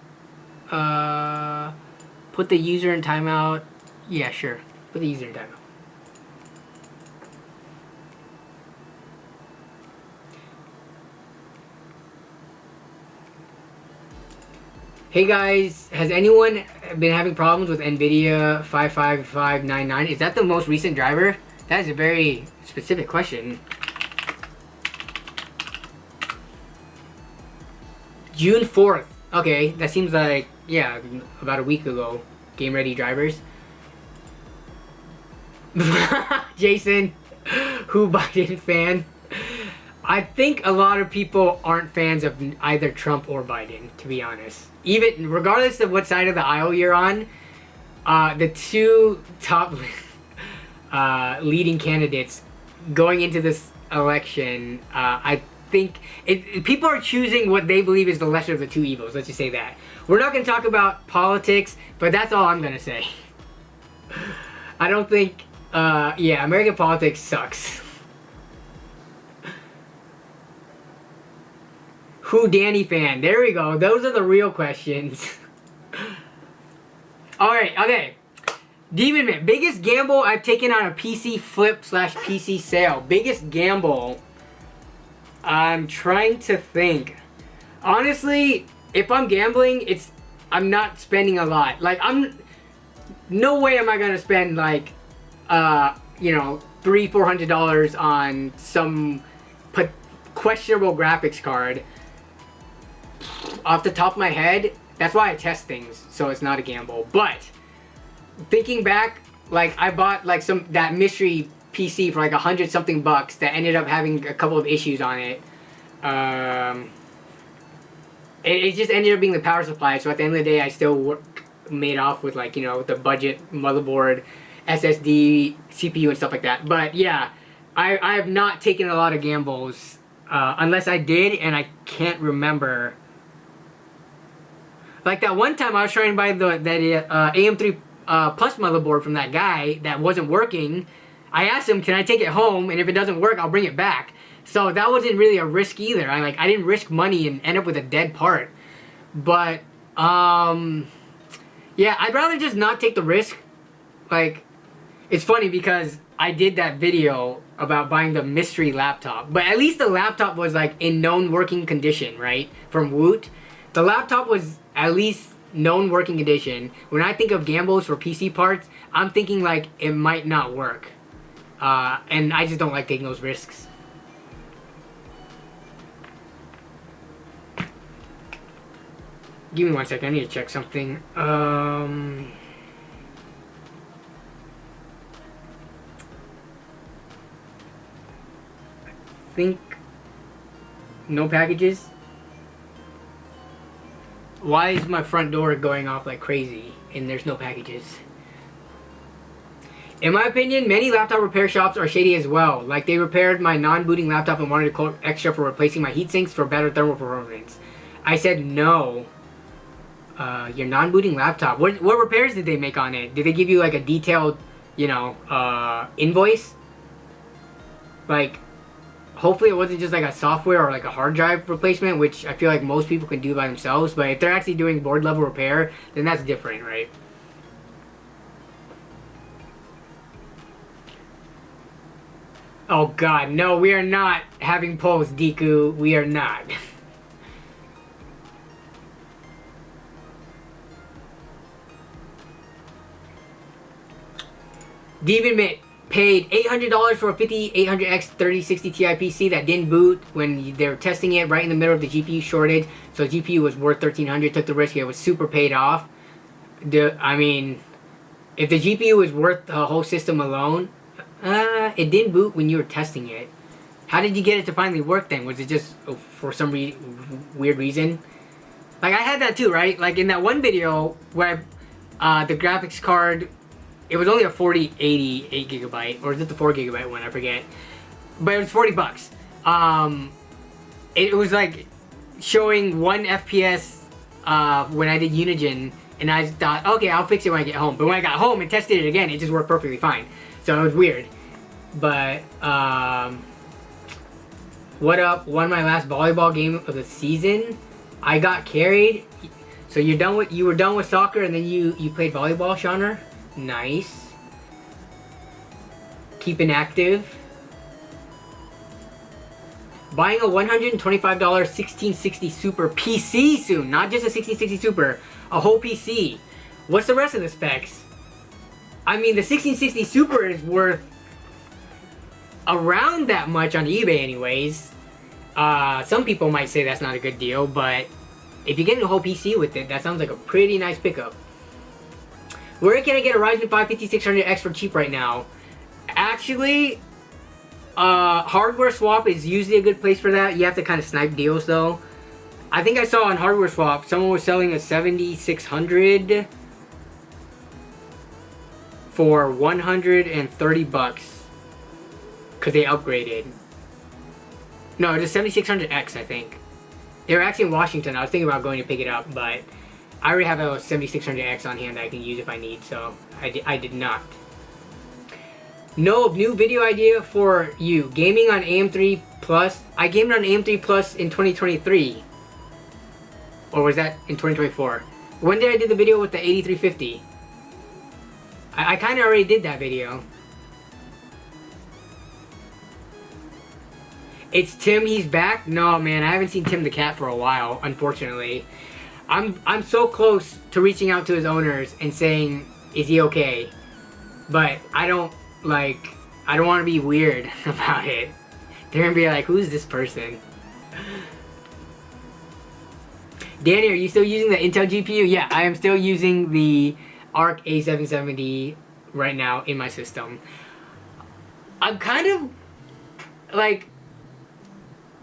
[SPEAKER 1] put the user in timeout. Yeah, sure. Put the user in timeout. Hey guys, has anyone been having problems with NVIDIA 55599? Is that the most recent driver? That is a very specific question. June 4th. Okay, that seems like, yeah, about a week ago. Game ready drivers. Jason, who Biden fan? I think a lot of people aren't fans of either Trump or Biden, to be honest. Even regardless of what side of the aisle you're on, the two top leading candidates going into this election, I think people are choosing what they believe is the lesser of the two evils. Let's just say that. We're not going to talk about politics, but that's all I'm going to say. I don't think, yeah, American politics sucks. Who Danny fan? There we go. Those are the real questions. Alright, okay. Demon Man, biggest gamble I've taken on a PC flip / PC sale. Biggest gamble. I'm trying to think. Honestly, if I'm gambling, I'm not spending a lot. Like, no way am I gonna spend like, $300-400 on some questionable graphics card. Off the top of my head, that's why I test things, so it's not a gamble. But thinking back, like, I bought like that mystery PC for like $100-something that ended up having a couple of issues on it. It just ended up being the power supply, so at the end of the day I still made off with like, you know, the budget motherboard, SSD, CPU and stuff like that. But yeah, I have not taken a lot of gambles, unless I did and I can't remember. Like that one time I was trying to buy that AM3 Plus motherboard from that guy that wasn't working. I asked him, can I take it home, and if it doesn't work, I'll bring it back. So that wasn't really a risk either. I didn't risk money and end up with a dead part. But yeah, I'd rather just not take the risk. Like, it's funny because I did that video about buying the mystery laptop, but at least the laptop was like in known working condition, right? From Woot. The laptop was at least known working condition. When I think of gambles for PC parts, I'm thinking like it might not work. And I just don't like taking those risks. Give me 1 second, I need to check something. I think no packages. Why is my front door going off like crazy and there's no packages? In my opinion, many laptop repair shops are shady as well. Like, they repaired my non-booting laptop and wanted to quote extra for replacing my heat sinks for better thermal performance. I said no. Your non-booting laptop. What repairs did they make on it? Did they give you like a detailed, you know, invoice? Like, hopefully it wasn't just like a software or like a hard drive replacement, which I feel like most people can do by themselves. But if they're actually doing board level repair, then that's different, right? Oh god, no, we are not having polls, Deku. We are not. David paid $800 for a 5800X 3060 Ti PC that didn't boot when they were testing it right in the middle of the GPU shortage. So GPU was worth $1,300. Took the risk. It was super paid off. I mean, if the GPU was worth the whole system alone, it didn't boot when you were testing it. How did you get it to finally work then? Was it just for some weird reason? Like, I had that too, right? Like in that one video where the graphics card, it was only a 4080 8GB, or is it the 4GB one? I forget. But it was $40. It was like showing 1 FPS when I did Unigen, and I just thought, okay, I'll fix it when I get home. But when I got home and tested it again, it just worked perfectly fine. So it was weird. But what up? Won my last volleyball game of the season. I got carried. So you were done with soccer, and then you played volleyball, Shauner? Nice. Keeping active. Buying a $125 1660 Super PC soon. Not just a 1660 Super. A whole PC. What's the rest of the specs? I mean, the 1660 Super is worth around that much on eBay anyways. Some people might say that's not a good deal, but if you get a whole PC with it, that sounds like a pretty nice pickup. Where can I get a Ryzen 5 5600X for cheap right now? Actually, Hardware Swap is usually a good place for that. You have to kind of snipe deals though. I think I saw on Hardware Swap, someone was selling a 7600 for $130 because they upgraded. No, it was 7600X, I think. They were actually in Washington. I was thinking about going to pick it up, but I already have a 7600X on hand that I can use if I need, so I did not. No, new video idea for you. Gaming on AM3 Plus. I gamed on AM3 Plus in 2023. Or was that in 2024? When did I do the video with the 8350? I kind of already did that video. It's Tim, he's back? No, man, I haven't seen Tim the cat for a while, unfortunately. I'm so close to reaching out to his owners and saying, is he okay? But I don't want to be weird about it. They're gonna be like, who's this person? Danny, are you still using the Intel GPU? Yeah, I am still using the Arc A770 right now in my system. I'm kind of, like,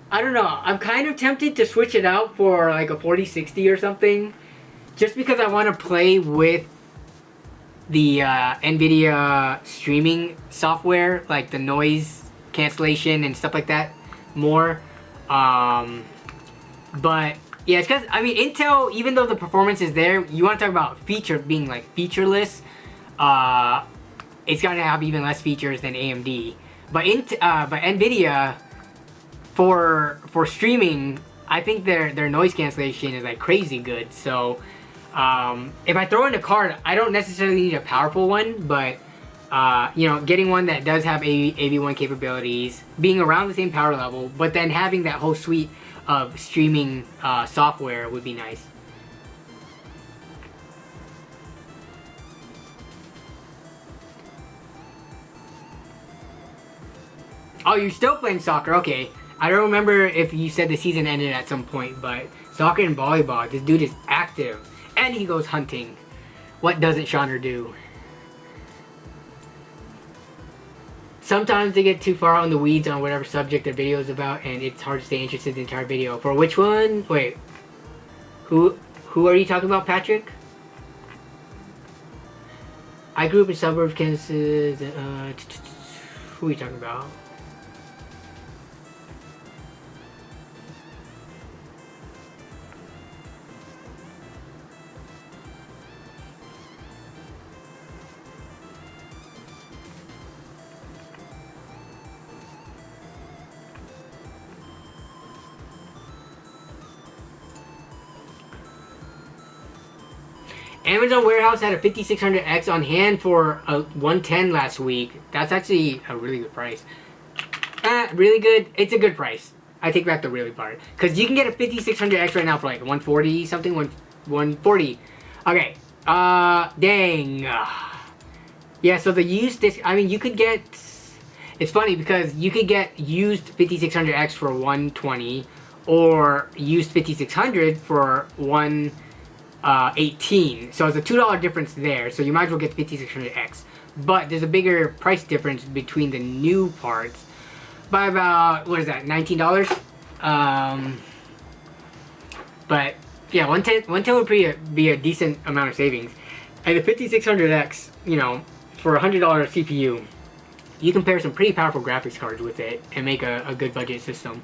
[SPEAKER 1] I don't know, I'm kind of tempted to switch it out for like a 4060 or something. just because I want to play with the NVIDIA streaming software, like the noise cancellation and stuff like that, more. But yeah, it's because, I mean, Intel, even though the performance is there, you want to talk about being like featureless, it's going to have even less features than AMD. But NVIDIA, for streaming, I think their noise cancellation is like crazy good. So if I throw in a card, I don't necessarily need a powerful one, but you know, getting one that does have AV1 capabilities, being around the same power level, but then having that whole suite of streaming software would be nice. Oh, you're still playing soccer? Okay. I don't remember if you said the season ended at some point, but soccer and volleyball, this dude is active. And he goes hunting. What doesn't Shauner do? Sometimes they get too far on the weeds on whatever subject their video is about, and it's hard to stay interested in the entire video. For which one? Wait. Who are you talking about, Patrick? I grew up in suburbs, Kansas. Who are you talking about? Amazon Warehouse had a 5600X on hand for a 110 last week. That's actually a really good price. Really good. It's a good price. I take back the really part. Because you can get a 5600X right now for like 140 something. 140. Okay. Dang. Yeah, so the used disc, I mean, you could get, it's funny because you could get used 5600X for 120 or used 5600 for 118. So it's a $2 difference there. So you might as well get the 5600X. But there's a bigger price difference between the new parts by about, what is that, $19? But yeah, 110 would be a decent amount of savings. And the 5600X, you know, for a $100 CPU, you can pair some pretty powerful graphics cards with it and make a good budget system.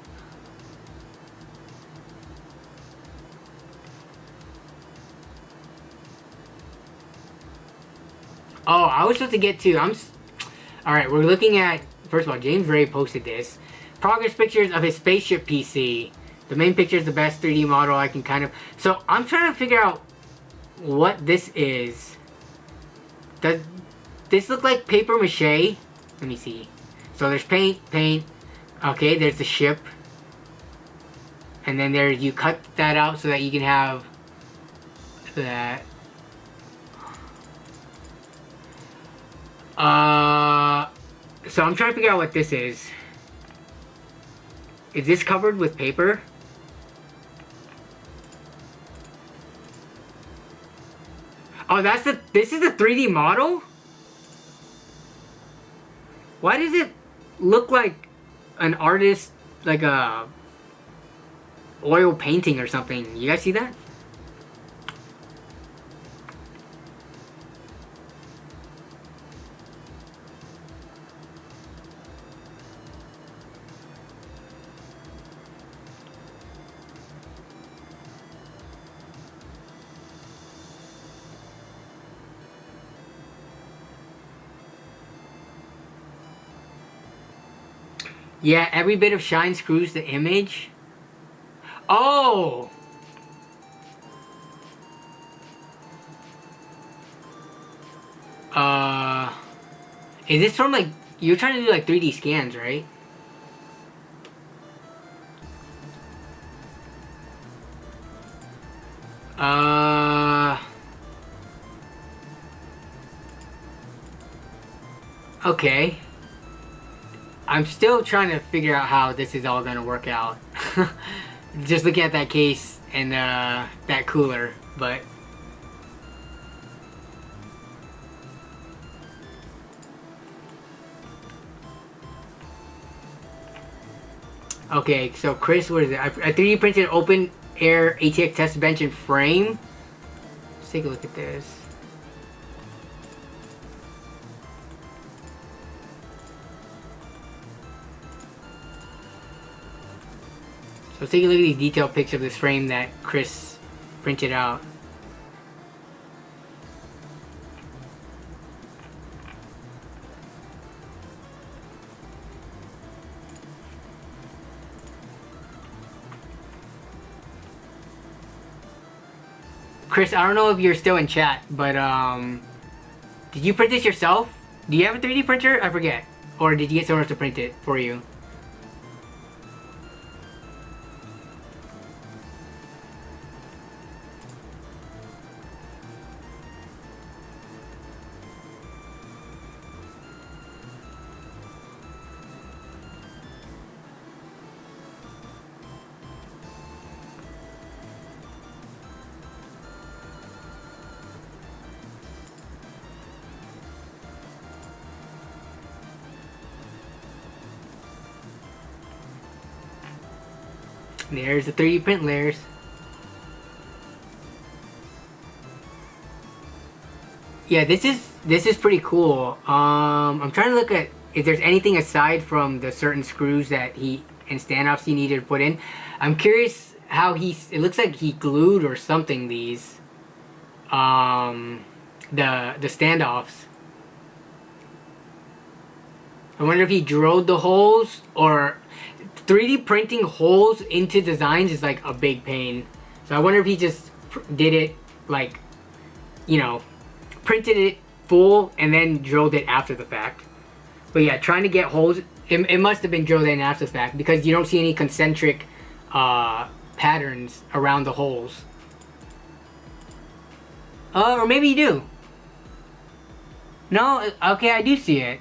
[SPEAKER 1] Oh, I was supposed to get to, alright, we're looking at, first of all, James Ray posted this. Progress pictures of his spaceship PC. The main picture is the best 3D model I can kind of, so I'm trying to figure out what this is. Does this look like paper mache? Let me see. So there's paint. Okay, there's the ship. And then there, you cut that out so that you can have that. So I'm trying to figure out what this is. Is this covered with paper? Oh, this is a 3D model? Why does it look like an artist, like a oil painting or something? You guys see that? Yeah, every bit of shine screws the image. Oh! Is this from like, you're trying to do like 3D scans, right? Okay. I'm still trying to figure out how this is all going to work out. Just looking at that case and that cooler, but... Okay, so Chris, what is it? I 3D printed open air ATX test bench and frame. take a look at this. So let's take a look at these detailed pics of this frame that Chris printed out. Chris, I don't know if you're still in chat, but did you print this yourself? Do you have a 3D printer? I forget. Or did you get someone else to print it for you? There's the 3D print layers. Yeah, this is pretty cool. I'm trying to look at if there's anything aside from the certain screws that and standoffs he needed to put in. I'm curious how it looks like he glued or something these the standoffs. I wonder if he drilled the holes, or 3D printing holes into designs is like a big pain. So I wonder if he just did it like, you know, printed it full and then drilled it after the fact. But yeah, trying to get holes, it must have been drilled in after the fact, because you don't see any concentric patterns around the holes. Or maybe you do. No, okay, I do see it.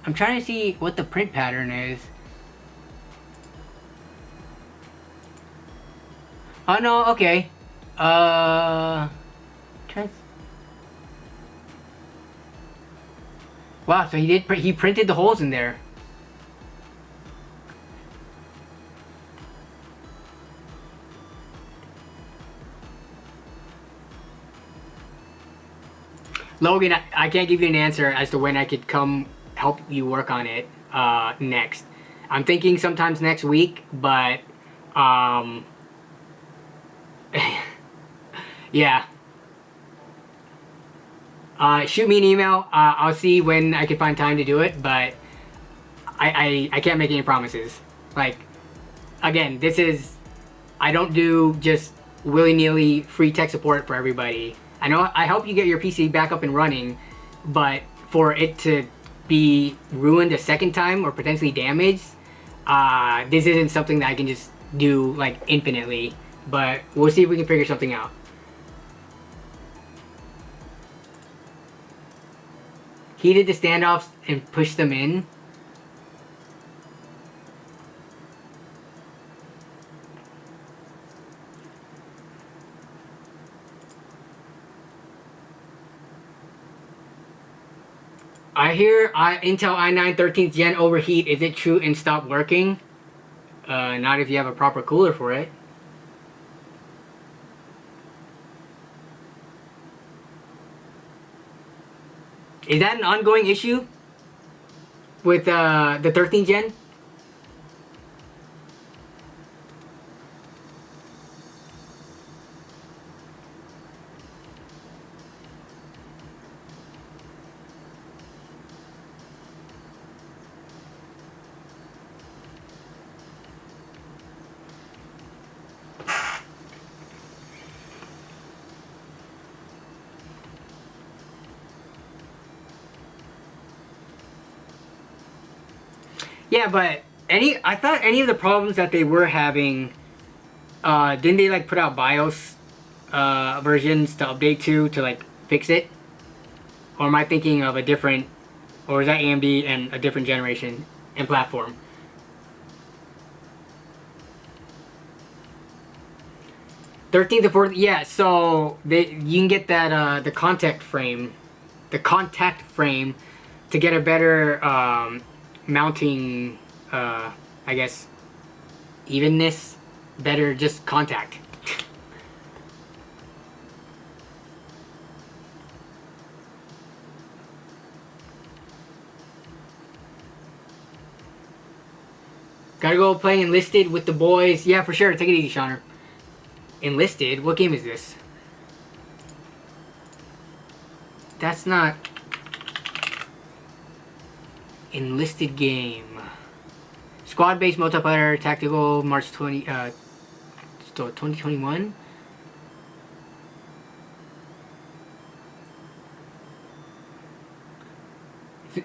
[SPEAKER 1] I'm trying to see what the print pattern is. Oh no, okay. Wow, so he printed the holes in there. Logan, I can't give you an answer as to when I could come help you work on it next. I'm thinking sometimes next week, but yeah. Shoot me an email. I'll see when I can find time to do it, but I can't make any promises. Like, again, I don't do just willy-nilly free tech support for everybody. I know I help you get your PC back up and running, but for it to be ruined a second time or potentially damaged, this isn't something that I can just do like infinitely. But we'll see if we can figure something out. He did the standoffs and pushed them in. I hear Intel i9 13th gen overheat. Is it true and stop working? Not if you have a proper cooler for it. Is that an ongoing issue with the 13th gen? Yeah, but I thought any of the problems that they were having, didn't they like put out BIOS versions to update to like fix it? Or am I thinking of a different, or is that AMD and a different generation and platform? '13th to 14th, yeah. So you can get that the contact frame to get a better mounting, I guess, evenness, better just contact. Gotta go play Enlisted with the boys. Yeah, for sure. Take it easy, Shauner. Enlisted? What game is this? That's not... Enlisted game. Squad-based multiplayer, tactical, March 2021?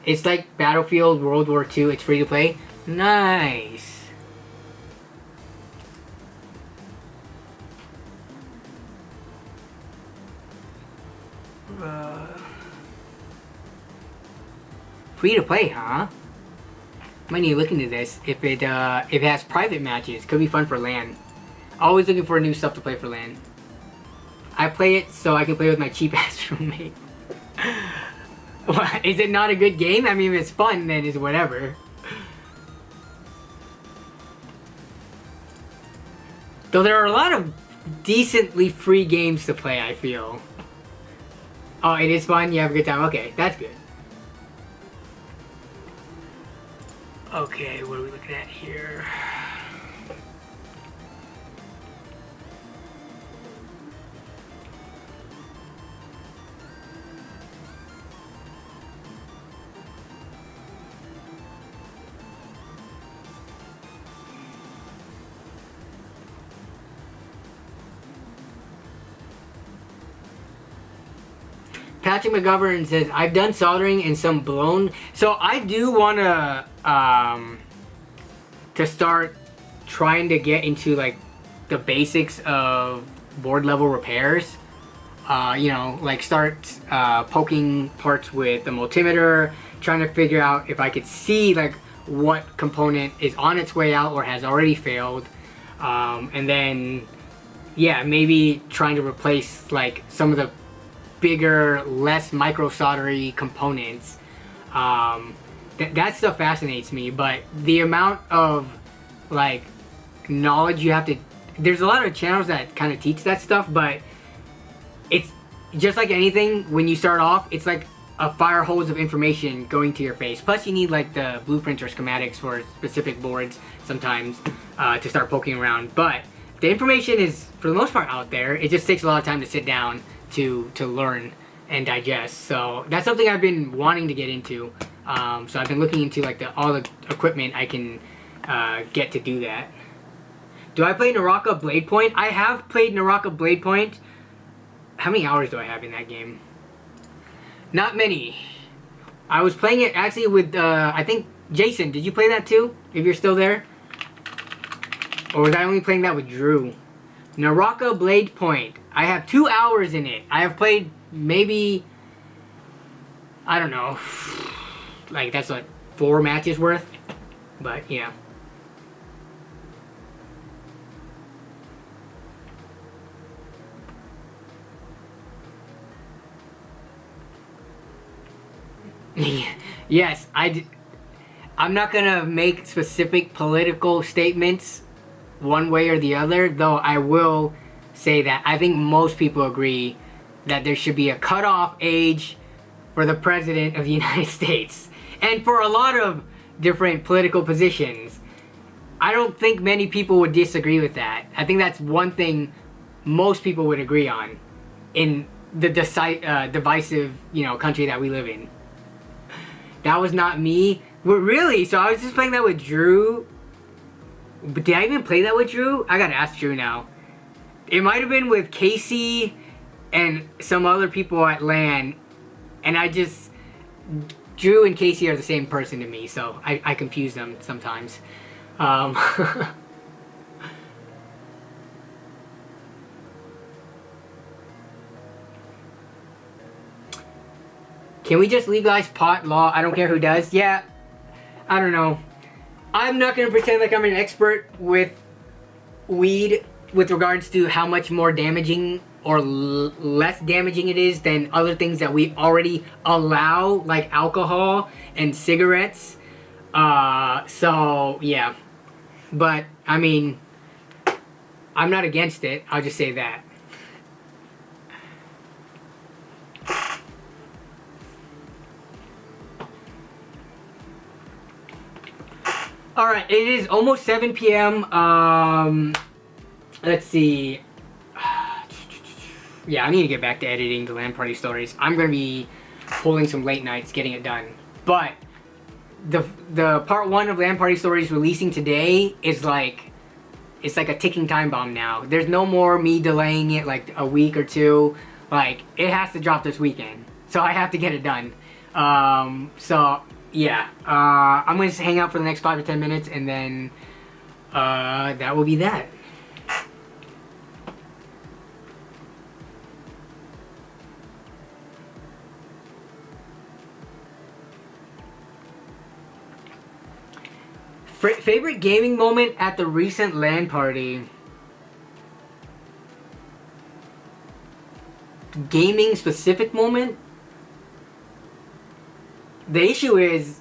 [SPEAKER 1] It's like Battlefield World War II. It's free to play. Nice. Free to play, huh? Might need to look into this. If it has private matches, could be fun for LAN. Always looking for new stuff to play for LAN. I play it so I can play with my cheap ass roommate. Is it not a good game? I mean, if it's fun, then it's whatever. Though there are a lot of decently free games to play, I feel. Oh, it is fun? You have a good time? Okay, that's good. Okay, what are we looking at here? Patrick McGovern says, I've done soldering and some blown. So I do want to start trying to get into like the basics of board level repairs. You know, like start poking parts with the multimeter, trying to figure out if I could see like what component is on its way out or has already failed. And then, yeah, maybe trying to replace like some of the bigger, less micro soldery components. That stuff fascinates me, but the amount of like knowledge you have to, there's a lot of channels that kind of teach that stuff, but it's just like anything. When you start off, it's like a fire hose of information going to your face. Plus you need like the blueprints or schematics for specific boards sometimes to start poking around, but the information is for the most part out there. It just takes a lot of time to sit down to learn and digest. So that's something I've been wanting to get into. So I've been looking into like all the equipment I can get to do that. Do I play Naraka Blade Point? I have played Naraka Blade Point. How many hours do I have in that game? Not many. I was playing it actually with I think Jason. Did you play that too? If you're still there, or was I only playing that with Drew? Naraka Blade Point. I have 2 hours in it. I have played maybe, I don't know, like that's like 4 matches worth, but yeah. Yes, I'm not gonna make specific political statements one way or the other, though I will say that I think most people agree that there should be a cutoff age for the President of the United States. And for a lot of different political positions, I don't think many people would disagree with that. I think that's one thing most people would agree on in the divisive, you know, country that we live in. That was not me. Well, really? So I was just playing that with Drew. But did I even play that with Drew? I gotta ask Drew now. It might have been with Casey and some other people at LAN. And Drew and Casey are the same person to me, so I confuse them sometimes. Can we just legalize pot law? I don't care who does. Yeah, I don't know. I'm not going to pretend like I'm an expert with weed with regards to how much more damaging or less damaging it is than other things that we already allow, like alcohol and cigarettes. So, yeah. But, I mean, I'm not against it. I'll just say that. Alright, it is almost 7 p.m. Let's see. Yeah, I need to get back to editing the LAN party stories. I'm gonna be pulling some late nights getting it done. But the part 1 of LAN party stories releasing today is like, it's like a ticking time bomb now. There's no more me delaying it like a week or two. Like, it has to drop this weekend. So I have to get it done. So yeah, I'm gonna just hang out for the next 5 to 10 minutes, and then that will be that. Favorite gaming moment at the recent LAN party? Gaming specific moment? The issue is,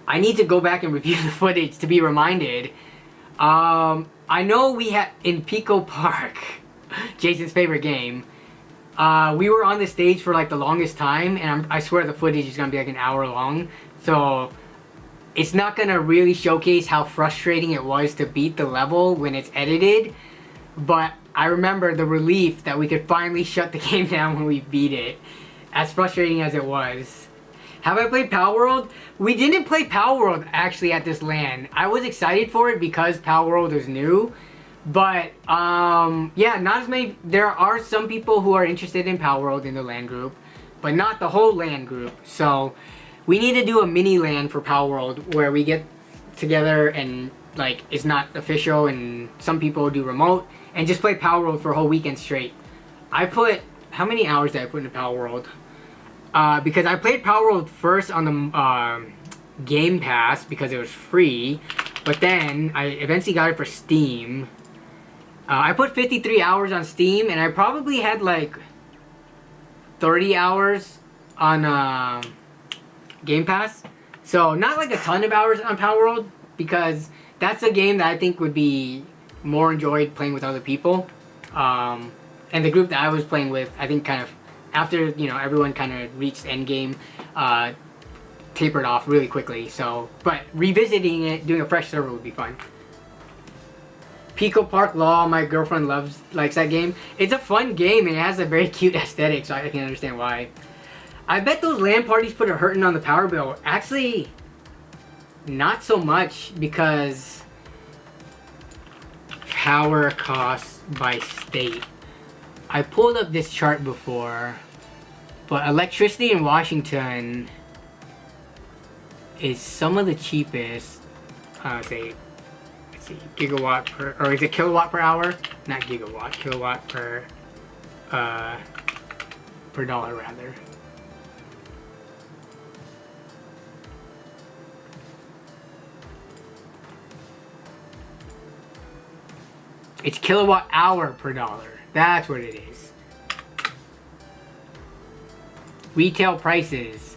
[SPEAKER 1] I need to go back and review the footage to be reminded. I know we had in Pico Park, Jason's favorite game. We were on the stage for like the longest time, and I swear the footage is gonna be like an hour long. So it's not gonna really showcase how frustrating it was to beat the level when it's edited. But I remember the relief that we could finally shut the game down when we beat it, as frustrating as it was. Have I played Power World? We didn't play Power World actually at this LAN. I was excited for it because Power World is new. But yeah, not as many. There are some people who are interested in Power World in the LAN group, but not the whole LAN group. So we need to do a mini LAN for Power World where we get together and like it's not official, and some people do remote and just play Power World for a whole weekend straight. I put, how many hours did I put into Power World? Because I played Power World first on the Game Pass because it was free, but then I eventually got it for Steam. I put 53 hours on Steam, and I probably had like 30 hours on Game Pass. So not like a ton of hours on Power World, because that's a game that I think would be more enjoyed playing with other people. And the group that I was playing with, I think kind of, after, you know, everyone kind of reached endgame, tapered off really quickly. So, but revisiting it, doing a fresh server would be fun. Pico Park Law, my girlfriend likes that game. It's a fun game, and it has a very cute aesthetic, so I can understand why. I bet those LAN parties put a hurting on the power bill. Actually, not so much, because power costs by state. I pulled up this chart before, but electricity in Washington is some of the cheapest. Let's see, gigawatt per, or is it kilowatt per hour? Not gigawatt, kilowatt per dollar rather. It's kilowatt hour per dollar. That's what it is. Retail prices.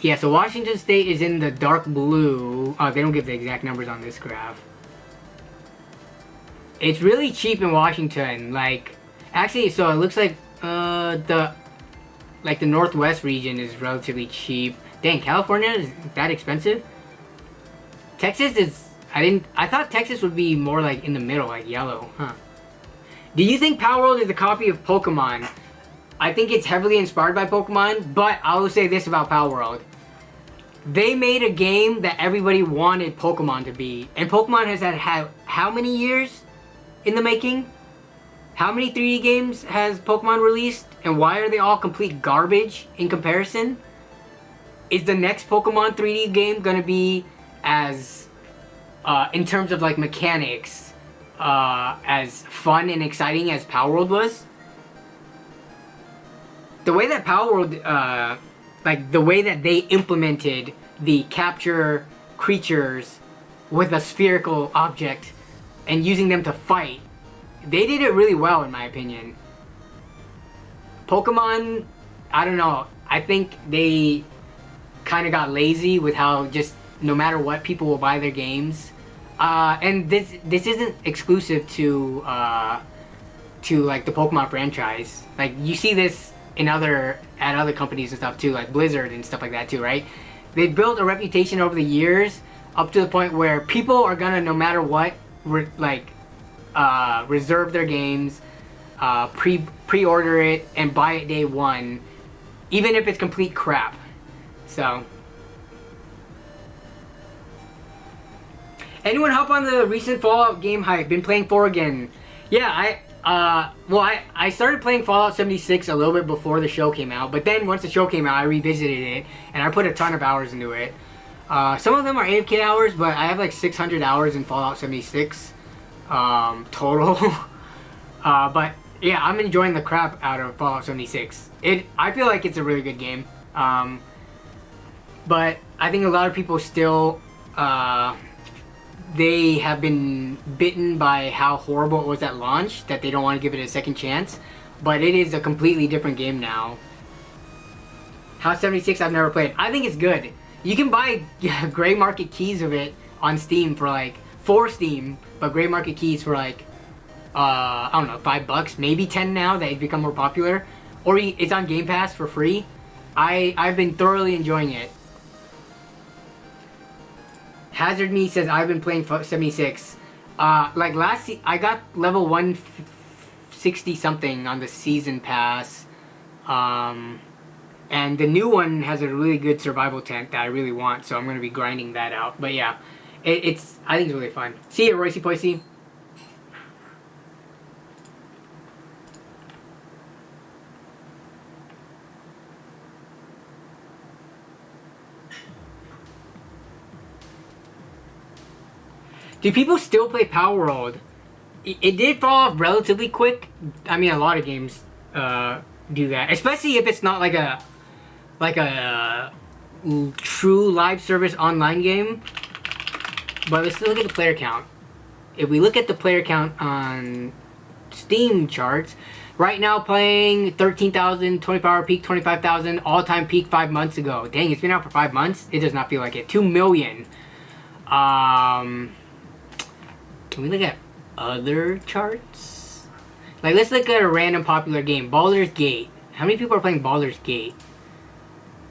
[SPEAKER 1] Yeah, so Washington State is in the dark blue. Oh, they don't give the exact numbers on this graph. It's really cheap in Washington. Like, actually, so it looks like the Northwest region is relatively cheap. Dang, California is that expensive? Texas is, I thought Texas would be more like in the middle, like yellow, huh? Do you think Power World is a copy of Pokemon? I think it's heavily inspired by Pokemon, but I will say this about Power World. They made a game that everybody wanted Pokemon to be. And Pokemon has had how many years in the making? How many 3D games has Pokemon released? And why are they all complete garbage in comparison? Is the next Pokemon 3D game gonna be as, in terms of like mechanics, as fun and exciting as Power World was? The way that Power World, like the way that they implemented the capture creatures with a spherical object and using them to fight, they did it really well in my opinion. Pokemon, I don't know, I think they kind of got lazy with how just no matter what, people will buy their games. And this isn't exclusive to like the Pokemon franchise. Like you see this in at other companies and stuff too, like Blizzard and stuff like that too, right? They built a reputation over the years up to the point where people are gonna, no matter what, reserve their games, pre-order it, and buy it day one, even if it's complete crap. So, anyone hop on the recent Fallout game hype? Been playing 4 again. Yeah, I started playing Fallout 76 a little bit before the show came out, but then once the show came out, I revisited it, and I put a ton of hours into it. Some of them are AFK hours, but I have like 600 hours in Fallout 76 total. But yeah, I'm enjoying the crap out of Fallout 76. I feel like it's a really good game. But I think a lot of people still, they have been bitten by how horrible it was at launch, that they don't want to give it a second chance. But it is a completely different game now. House 76 I've never played. I think it's good. You can buy gray market keys of it on Steam for like, for Steam, but gray market keys for like, I don't know, $5, maybe 10 now that it's become more popular. Or it's on Game Pass for free. I've been thoroughly enjoying it. Hazard Me says, I've been playing 76. Like I got level 160 something on the season pass. And the new one has a really good survival tent that I really want, so I'm going to be grinding that out. But yeah, I think it's really fun. See ya, Roycey Poicey. Do people still play Power World? It did fall off relatively quick. I mean, a lot of games do that, especially if it's not like a true live service online game. But let's look at the player count. If we look at the player count on Steam charts, right now playing 13,000, 24-hour peak 25,000, all-time peak 5 months ago. Dang, it's been out for 5 months. It does not feel like it. 2 million. Can we look at other charts? Like, let's look at a random popular game. Baldur's Gate. How many people are playing Baldur's Gate?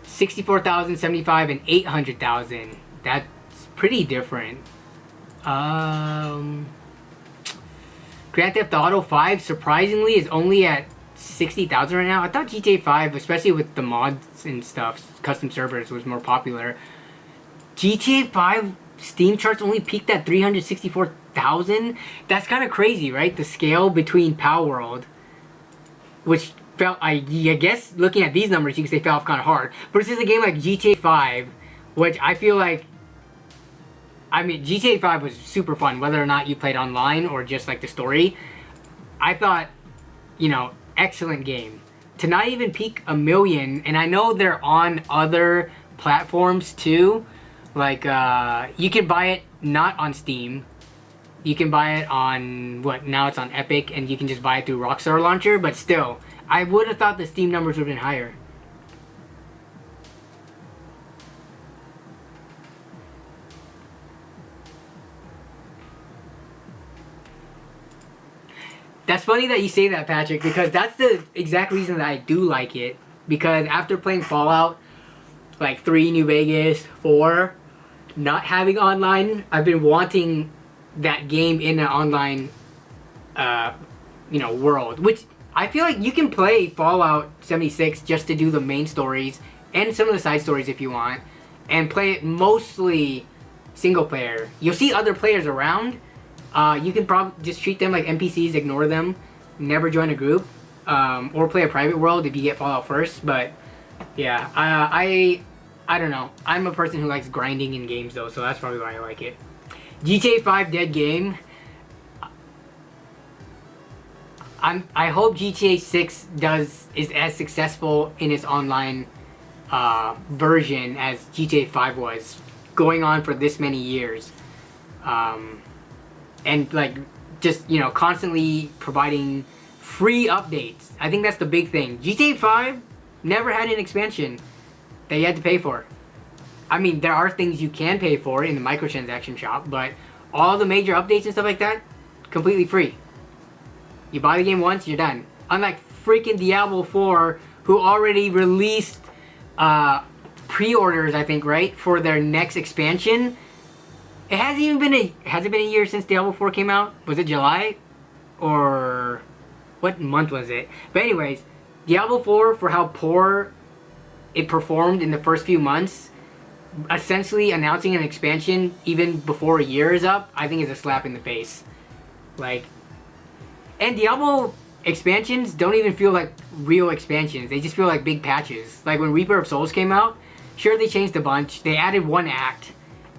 [SPEAKER 1] 64,000, 75, and 800,000. That's pretty different. Grand Theft Auto 5, surprisingly, is only at 60,000 right now. I thought GTA 5, especially with the mods and stuff, custom servers, was more popular. GTA 5 Steam charts only peaked at 364,000. That's kind of crazy, right? The scale between Power World, which felt, I guess, looking at these numbers, you can say fell off kind of hard. Versus a game like GTA 5, which I feel like, I mean, GTA 5 was super fun, whether or not you played online or just like the story. I thought, you know, excellent game. To not even peak 1 million, and I know they're on other platforms too. Like, you can buy it not on Steam. You can buy it on, now it's on Epic, and you can just buy it through Rockstar Launcher, but still, I would have thought the Steam numbers would have been higher. That's funny that you say that, Patrick, because that's the exact reason that I do like it. Because after playing Fallout, like 3, New Vegas, 4, not having online, I've been wanting that game in an online, world. Which, I feel like you can play Fallout 76 just to do the main stories and some of the side stories if you want, and play it mostly single player. You'll see other players around. You can probably just treat them like NPCs, ignore them, never join a group, or play a private world if you get Fallout first. But yeah, I don't know. I'm a person who likes grinding in games though, so that's probably why I like it. GTA 5 dead game. I hope GTA 6 is as successful in its online version as GTA 5 was, going on for this many years. And like, just, constantly providing free updates. I think that's the big thing. GTA 5 never had an expansion that you had to pay for. I mean, there are things you can pay for in the microtransaction shop, but all the major updates and stuff like that, completely free. You buy the game once, you're done. Unlike freaking Diablo 4, who already released pre-orders, I think, right, for their next expansion. It hasn't even been has it been a year since Diablo 4 came out? Was it July? Or what month was it? But anyways, Diablo 4, for how poor it performed in the first few months, essentially announcing an expansion even before a year is up, I think is a slap in the face. Like, and Diablo expansions don't even feel like real expansions. They just feel like big patches. Like when Reaper of Souls came out, sure, they changed a bunch. They added one act,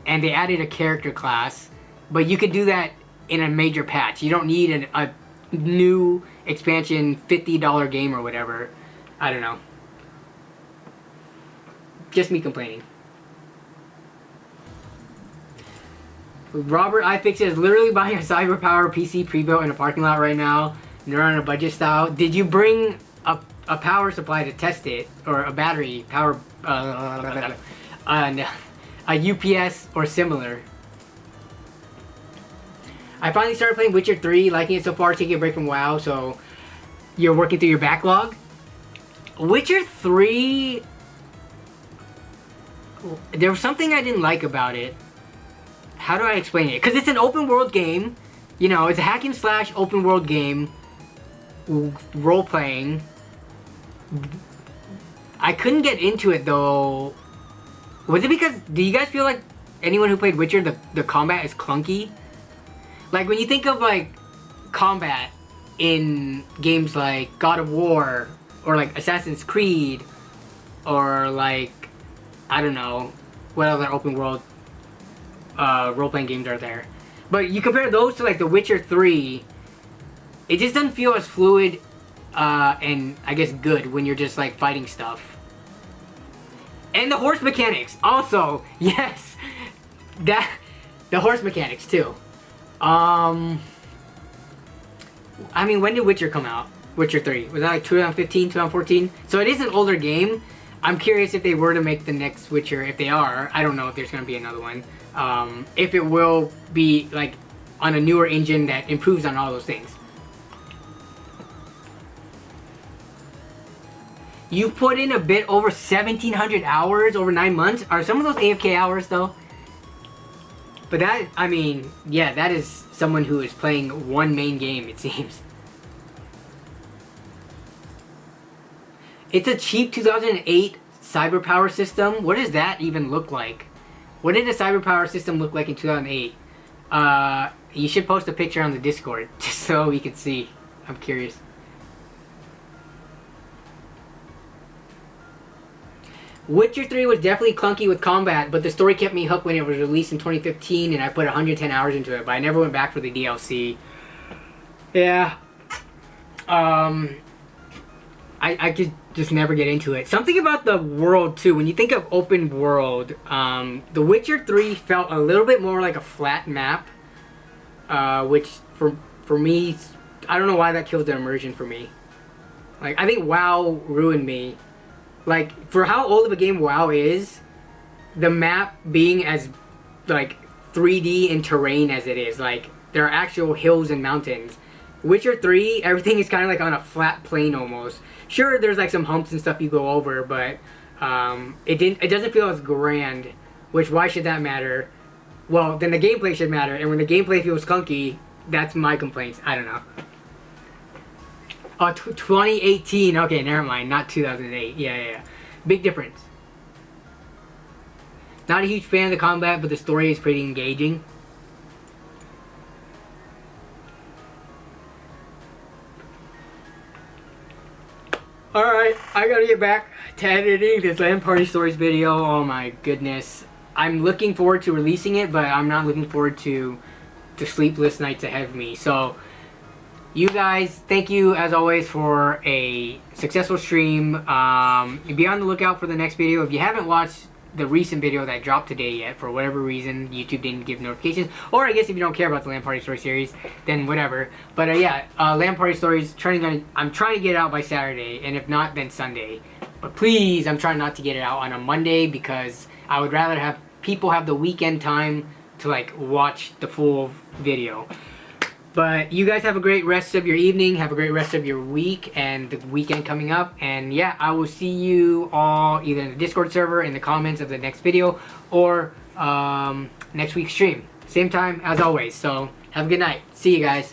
[SPEAKER 1] and they added a character class, but you could do that in a major patch. You don't need a new expansion $50 game or whatever. I don't know. Just me complaining. Robert iFix is literally buying a CyberPower PC pre-built in a parking lot right now. They're on a budget style. Did you bring a power supply to test it, or a battery power, a UPS or similar? I finally started playing Witcher 3, liking it so far, taking a break from WoW, so you're working through your backlog. Witcher 3, there was something I didn't like about it. How do I explain it? Because it's an open world game, you know, it's a hack and slash open world game, role playing. I couldn't get into it though. Was it because, do you guys feel like anyone who played Witcher, the combat is clunky? Like when you think of like combat in games like God of War or like Assassin's Creed or like, I don't know, what other open world role-playing games are there. But you compare those to like The Witcher 3, it just doesn't feel as fluid and I guess good when you're just like fighting stuff. And the horse mechanics also, yes, the horse mechanics too. I mean, when did Witcher come out? Witcher 3, was that like 2015, 2014? So it is an older game. I'm curious if they were to make the next Witcher. If they are, I don't know if there's going to be another one. If it will be like on a newer engine that improves on all those things. You've put in a bit over 1,700 hours over 9 months. Are some of those AFK hours though? But that, I mean, yeah, that is someone who is playing one main game, it seems. It's a cheap 2008 CyberPower system. What does that even look like? What did a CyberPower system look like in 2008? You should post a picture on the Discord, just so we can see. I'm curious. Witcher 3 was definitely clunky with combat, but the story kept me hooked when it was released in 2015, and I put 110 hours into it, but I never went back for the DLC. Yeah. I could just never get into it. Something about the world, too. When you think of open world, The Witcher 3 felt a little bit more like a flat map, which, for me, I don't know why that kills the immersion for me. Like, I think WoW ruined me. Like, for how old of a game WoW is, the map being as, like, 3D in terrain as it is, like, there are actual hills and mountains. Witcher 3, everything is kind of like on a flat plane almost. Sure, there's like some humps and stuff you go over, but it doesn't feel as grand, which, why should that matter? Well, then the gameplay should matter, and when the gameplay feels clunky, that's my complaints. I don't know. Oh, 2018. Okay, never mind. Not 2008. Yeah. Big difference. Not a huge fan of the combat, but the story is pretty engaging. Alright, I gotta get back to editing this LAN Party Stories video. Oh my goodness. I'm looking forward to releasing it, but I'm not looking forward to the sleepless nights ahead of me. So, you guys, thank you as always for a successful stream. Be on the lookout for the next video. If you haven't watched the recent video that dropped today yet, for whatever reason, YouTube didn't give notifications, or I guess if you don't care about the LAN Party Story series, then whatever. But yeah, LAN Party Stories, I'm trying to get it out by Saturday, and if not, then Sunday. But please, I'm trying not to get it out on a Monday, because I would rather have people have the weekend time to like watch the full video. But you guys have a great rest of your evening, have a great rest of your week and the weekend coming up. And yeah, I will see you all either in the Discord server, in the comments of the next video, or next week's stream. Same time as always. So have a good night. See you guys.